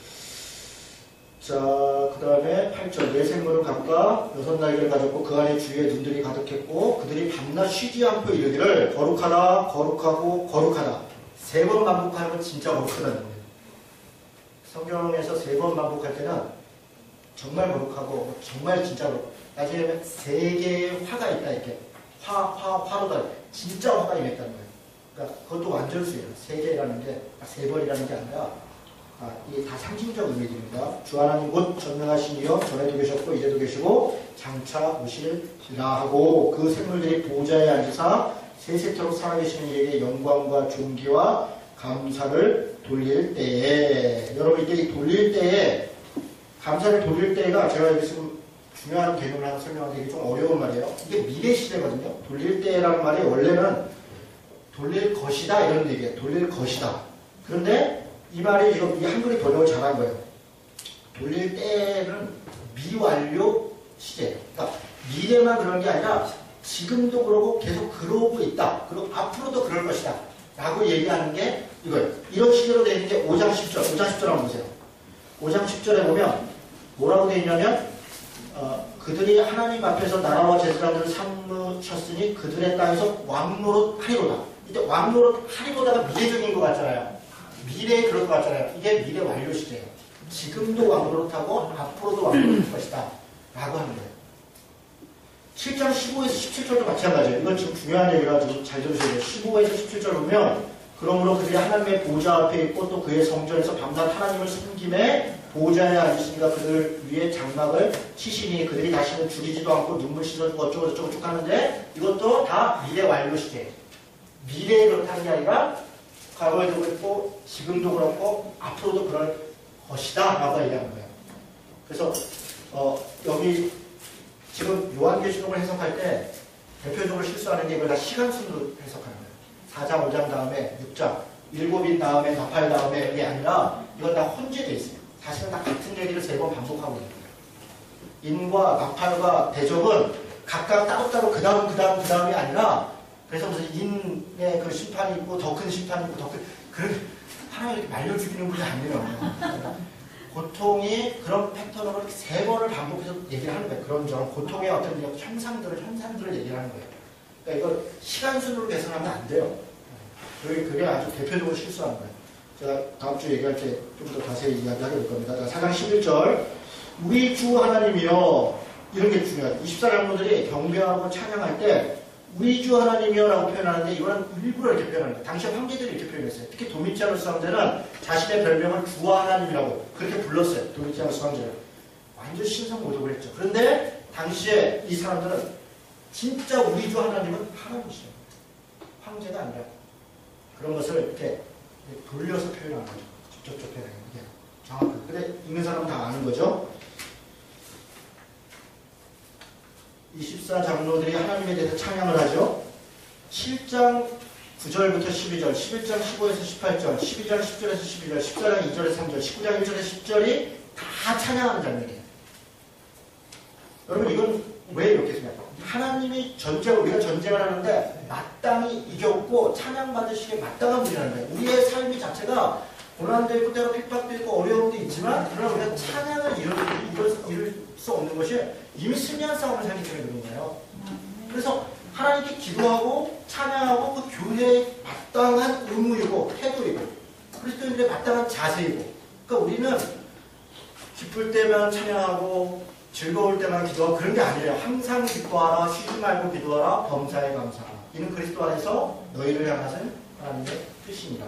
자, 그 다음에 8절. 네 생물은 각각 6날개를 가졌고 그 안에 주위에 눈들이 가득했고 그들이 밤낮 쉬지 않고 이르기를 거룩하다 거룩하고 거룩하다. 3번 반복하는 건 진짜 거룩하다는 거예요. 성경에서 3번 반복할 때는 정말 거룩하고 정말 진짜 거룩. 나중에 3개의 화가 있다 이렇게 화로다 진짜 화가 임했다는 거예요. 그러니까 그것도 완전수예요. 3개라는 게 3번이라는 게 아니라 이게 다 상징적 의미들입니다. 주 하나님 곧 전능하신 이여 전에도 계셨고 이제도 계시고 장차 오실이라 하고 그 생물들이 보좌에 앉으사 세세토록 살아계시는 이에게 영광과 존귀와 감사를 돌릴 때에 여러분 이게 돌릴 때에 감사를 돌릴 때가 제가 여기 지금 중요한 개념을 하나 설명하는데 이게 좀 어려운 말이에요. 이게 미래 시대거든요. 돌릴 때라는 말이 원래는 돌릴 것이다 이런 얘기예요. 돌릴 것이다. 그런데 이 말이 지금 이 한글이 번역을 잘한 거예요. 돌릴 때는 미완료 시제예요. 그러니까 미래만 그런 게 아니라 지금도 그러고 계속 그러고 있다. 그리고 앞으로도 그럴 것이다. 라고 얘기하는 게 이거예요. 이런 식으로 되어 있는 게 5장 10절. 5장 10절 한번 보세요. 5장 10절에 보면 뭐라고 되어 있냐면 그들이 하나님 앞에서 나라와 제사장들을 삼으셨으니 그들의 땅에서 왕노릇 하리로다. 이때 왕노릇 하리로다가 미래적인 것 같잖아요. 미래에 그럴 것 같잖아요. 이게 미래 완료 시제예요. 지금도 왕노릇하고 앞으로도 왕노릇할 것이다. 라고 하는 거예요. 7장 15에서 17절도 마찬가지예요. 이건 지금 중요한 얘기라 좀 잘 들으셔야 돼요. 15에서 17절 보면 그러므로 그들이 하나님의 보좌 앞에 있고 또 그의 성전에서 밤낮 하나님을 섬김에 보좌에 앉으시니까 그들 위에 장막을 치시니 그들이 다시는 죽이지도 않고 눈물 씻어주고 어쩌고저쩌고 쭉 하는데 이것도 다 미래 완료 시제. 미래에 그렇다는 게 아니라 과거에도 그렇고 지금도 그렇고 앞으로도 그럴 것이다 라고 얘기하는 거예요. 그래서 여기 지금 요한계시록을 해석할 때 대표적으로 실수하는 게 이걸 다 시간순으로 해석하는 거예요. 4장, 5장 다음에 6장, 7인 다음에 나팔 다음에 이게 아니라 이건 다 혼재되어 있어요. 사실은 다 같은 얘기를 3번 반복하고 있는 거예요. 인과 나팔과 대접은 각각 따로따로 그 다음이 아니라 그래서 무슨 인의 그 심판이 있고 더 큰 심판이 있고 더 큰 그런 하나님 이렇게 말려 죽이는 분이 아니에요. 고통이 그런 패턴으로 이렇게 3번을 반복해서 얘기를 하는 거예요. 그런 점, 고통의 어떤 현상들을 얘기를 하는 거예요. 그러니까 이걸 시간순으로 계산하면 안 돼요. 그게 아주 대표적으로 실수하는 거예요. 제가 다음 주에 얘기할 때 좀 더 자세히 이야기하게 될 겁니다. 4장 11절 우리 주 하나님이여 이런 게 중요해요. 24장로들이 경배하고 찬양할 때 우리 주 하나님이여라고 표현하는데 이거는 일부러 이렇게 표현하는 거예요. 당시 황제들이 이렇게 표현했어요. 특히 도미치아누스 황제는 자신의 별명을 주 하나님이라고 그렇게 불렀어요. 도미치아누스 황제를. 완전 신성모독을 했죠. 그런데 당시에 이 사람들은 진짜 우리 주 하나님은 하나님이시죠. 황제가 아니라 그런 것을 이렇게 돌려서 표현하는 거죠. 직접적 표현하는 게 정확하게. 근데 읽는 사람은 다 아는 거죠. 24장로들이 하나님에 대해서 찬양을 하죠. 7장 9절부터 12절, 11장 15에서 18절, 12장 10절에서 12절, 14장 2절에서 3절, 19장 1절에서 10절이 다 찬양하는 장면이에요. 여러분 이건 왜 이렇게 생각해요? 하나님이 우리가 전쟁을 하는데 마땅히 이겼고 찬양받으시기에 마땅한 분이라는 거예요. 우리의 삶이 자체가 고난도 있고 때로 핍박도 있고 어려움도 있지만 그러나 우리가 찬양을 이룰 수 없는 것이 이미 승리한 싸움을 살기 때문에 그런 거예요. 그래서 하나님께 기도하고 찬양하고 그 교회의 마땅한 의무이고 태도이고 그리스도인들의 마땅한 자세이고 그러니까 우리는 기쁠 때만 찬양하고 즐거울 때만 기도하고 그런 게 아니에요. 항상 기뻐하라 쉬지 말고 기도하라 범사에 감사하라 이는 그리스도 안에서 너희를 향하신 하나님의 뜻입니다.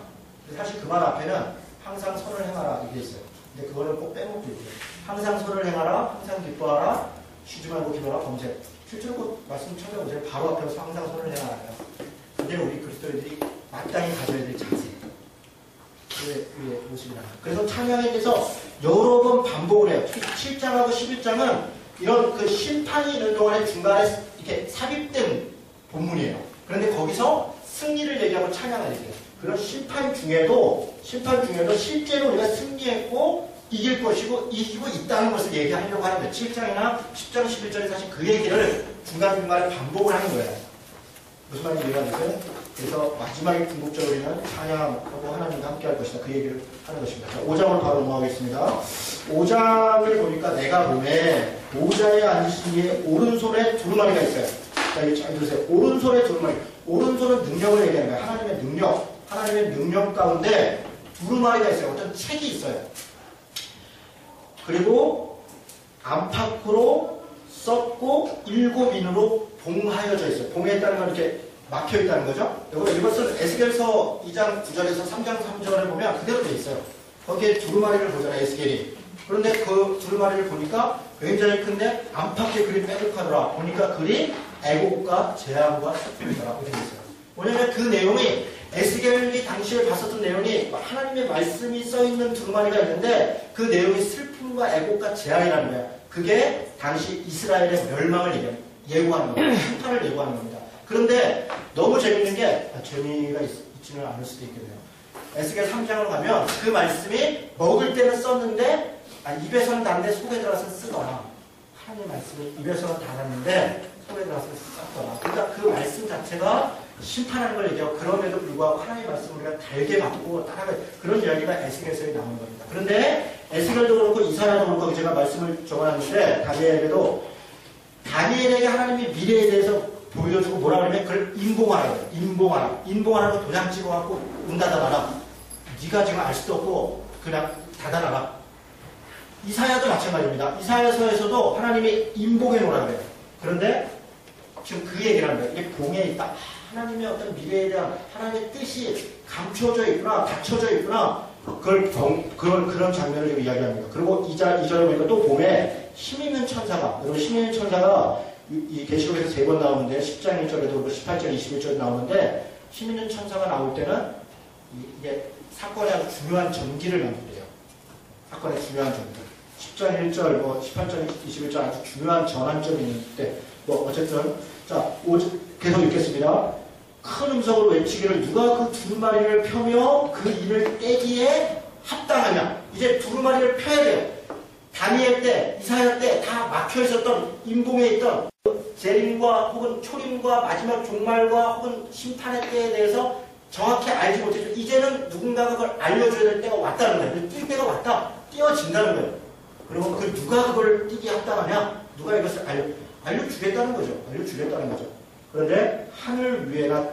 사실 그 말 앞에는 항상 선을 행하라 이게 있어요. 근데 그거는 꼭 빼먹고 있고요. 항상 선을 행하라, 항상 기뻐하라, 쉬지 말고 기도하라, 범죄. 실제로 그 말씀 찾아보세요. 바로 앞에서 항상 선을 행하라요. 그게 우리 그리스도인들이 마땅히 가져야 될 자세예요. 우리의 모습이라. 그래서 찬양에 대해서 여러 번 반복을 해요. 특히 7장하고 11장은 이런 그 심판이 있는 동안에 중간에 이렇게 삽입된 본문이에요. 그런데 거기서 승리를 얘기하고 찬양을 얘기해요. 그런 심판 중에도 실제로 우리가 승리했고 이길 것이고 이기고 있다는 것을 얘기하려고 하는 거예요. 7장이나 10장, 11절에 사실 그 얘기를 중간중간에 반복을 하는 거예요. 무슨 말인지 이해하세요? 그래서 마지막에 궁극적으로 우리는 찬양하고 하나님과 함께 할 것이다. 그 얘기를 하는 것입니다. 자, 5장으로 바로 넘어가겠습니다. 5장을 보니까 내가 보매 보좌에 앉으신 이의 오른손에 두루마리가 있어요. 자, 이거 잘 들으세요. 오른손에 두루마리. 오른손은 능력을 얘기하는 거예요. 하나님의 능력. 하나님의 능력 가운데 두루마리가 있어요. 어떤 책이 있어요. 그리고 안팎으로 썼고 7인으로 봉하여져 있어요. 봉에 있다는 건 이렇게 막혀 있다는 거죠. 이것은 에스겔서 2장 9절에서 3장 3절에 보면 그대로 돼 있어요. 거기에 두루마리를 보잖아, 에스겔이. 그런데 그 두루마리를 보니까 굉장히 큰데 안팎의 글이 빼곡하더라. 보니까 글이 애곡과 재앙과 슬픔이더라. 이렇게 있어요. 뭐냐면 그 내용이 에스겔이 당시에 봤었던 내용이 하나님의 말씀이 써있는 두루마리가 있는데 그 내용이 슬픔과 애곡과 재앙이라는 거야. 그게 당시 이스라엘의 멸망을 예고하는 겁니다. 심판을 예고하는 겁니다. 그런데 너무 재밌는 게 재미가 있지는 않을 수도 있겠네요. 에스겔 3장으로 가면 그 말씀이 먹을 때는 썼는데 입에서는 다른데 속에 들어가서 쓰더라. 하나님의 말씀이 입에서는 달았는데 속에 들어가서 썼더라. 그러니까 그 말씀 자체가 심판하는 걸 얘기하고 그럼에도 불구하고 하나님의 말씀을 우리가 달게 받고 따라가야 그런 이야기가 에스겔서에 나오는 겁니다. 그런데 에스겔도 그렇고 이사야도 그렇고 제가 말씀을 적어놨는데 다니엘에게 하나님이 미래에 대해서 보여주고 뭐라 그러면 그걸 인봉하라고 해요. 인봉하라고 도장 찍어갖고 문 닫아놔라. 네가 지금 알 수도 없고 그냥 닫아놔라. 이사야도 마찬가지입니다. 이사야서에서도 하나님이 인봉해 놓으라고 해요. 그런데 지금 그 얘기를 하는 거예요. 이게 봉에 있다. 하나님의 어떤 미래에 대한 하나님의 뜻이 감춰져 있구나, 닫혀져 있구나. 그런 장면을 지금 이야기합니다. 그리고 2절에 보니까 또 봄에 힘 있는 천사가, 여러분 힘 있는 천사가 이 계시록에서 3번 나오는데 10장 1절에도 그렇고 18절 21절에 나오는데 힘 있는 천사가 나올 때는 이게 사건의 아주 중요한 전기를 만든대요. 사건의 중요한 전기. 10장 1절, 18절 21절 아주 중요한 전환점이 있는데 어쨌든 자 계속 읽겠습니다. 큰 음성으로 외치기를 누가 그 두루마리를 펴며 그 인을 떼기에 합당하냐. 이제 두루마리를 펴야 돼요. 다니엘 때, 이사야 때 다 막혀 있었던 인봉에 있던 재림과 혹은 초림과 마지막 종말과 혹은 심판의 때에 대해서 정확히 알지 못했죠. 이제는 누군가가 그걸 알려줘야 될 때가 왔다는 거예요. 뛸 때가 왔다. 띄워진다는 거예요. 그리고 누가 그걸 띄기 합당하냐? 누가 이것을 알려주겠다는 거죠. 알려주겠다는 거죠. 그런데 하늘 위에나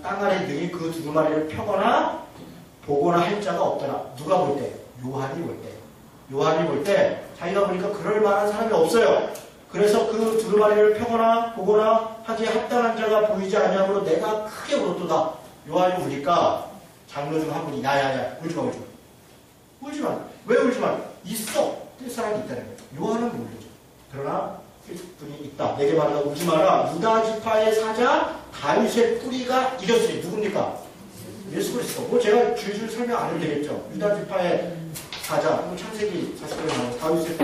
땅 아래 등이 그 두루마리를 펴거나 보거나 할 자가 없더라. 누가 볼 때? 요한이 볼 때. 요한이 볼 때 자기가 보니까 그럴 만한 사람이 없어요. 그래서 그 두루마리를 펴거나 보거나 하기에 합당한 자가 보이지 아니하므로 내가 크게 울었도다. 요한이 우니까 장로 중 한 분이 야야야 울지마. 울지마. 왜 울지마? 있어. 뛸 사람이 있다는 거예요. 요한은 모르죠. 그러나 뛸 분이 있다. 내게 말하라 울지마라. 유다 지파의 사자 다윗의 뿌리가 이겼으니 누굽니까? 예수 그리스도. 제가 줄줄 설명 안 해도 되겠죠. 유다 지파의 사자, 창세기 40절에 나오는 다윗의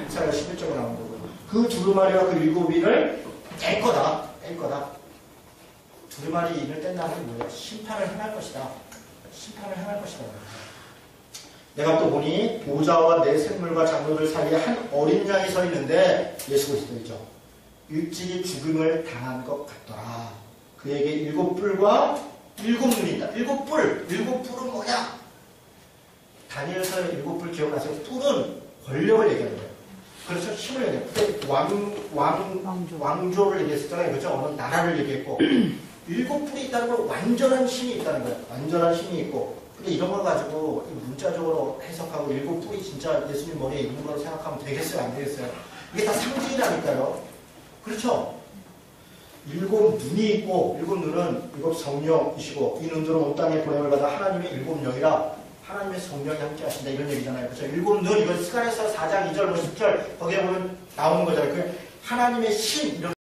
이사야 11절에 나오는 거고 그 두루마리와 그 7인을 뗄 거다. 두루마리 인을 뗀다는 게 뭐예요? 심판을 행할 것이다. 내가 또 보니 보좌와 내 생물과 장로들 사이에 한 어린 양이 서 있는데 예수 그리스도이죠. 일찍이 죽음을 당한 것 같더라. 그에게 7뿔과 7눈이 있다. 7뿔은 뭐냐? 다니엘서의 7뿔 기억나세요? 뿔은 권력을 얘기하는 거예요. 그래서 힘을 얘기해요. 그때 왕조를 얘기했었잖아요. 그렇죠? 어느 나라를 얘기했고 7뿔이 있다는 건 완전한 힘이 있다는 거예요. 완전한 힘이 있고. 근데 이런 걸 가지고 문자적으로 해석하고 7뿔이 진짜 예수님 머리에 있는 거로 생각하면 되겠어요? 안 되겠어요? 이게 다 상징이라니까요. 그렇죠? 7눈이 있고 7눈은 7 성령이시고 이 눈들은 온 땅에 보냄을 받아 하나님의 7영이라 하나님의 성령이 함께 하신다 이런 얘기잖아요. 그렇죠? 7눈 이건 스가랴서 4장 2절 10절 거기에 보면 나오는 거잖아요. 그 하나님의 신 이런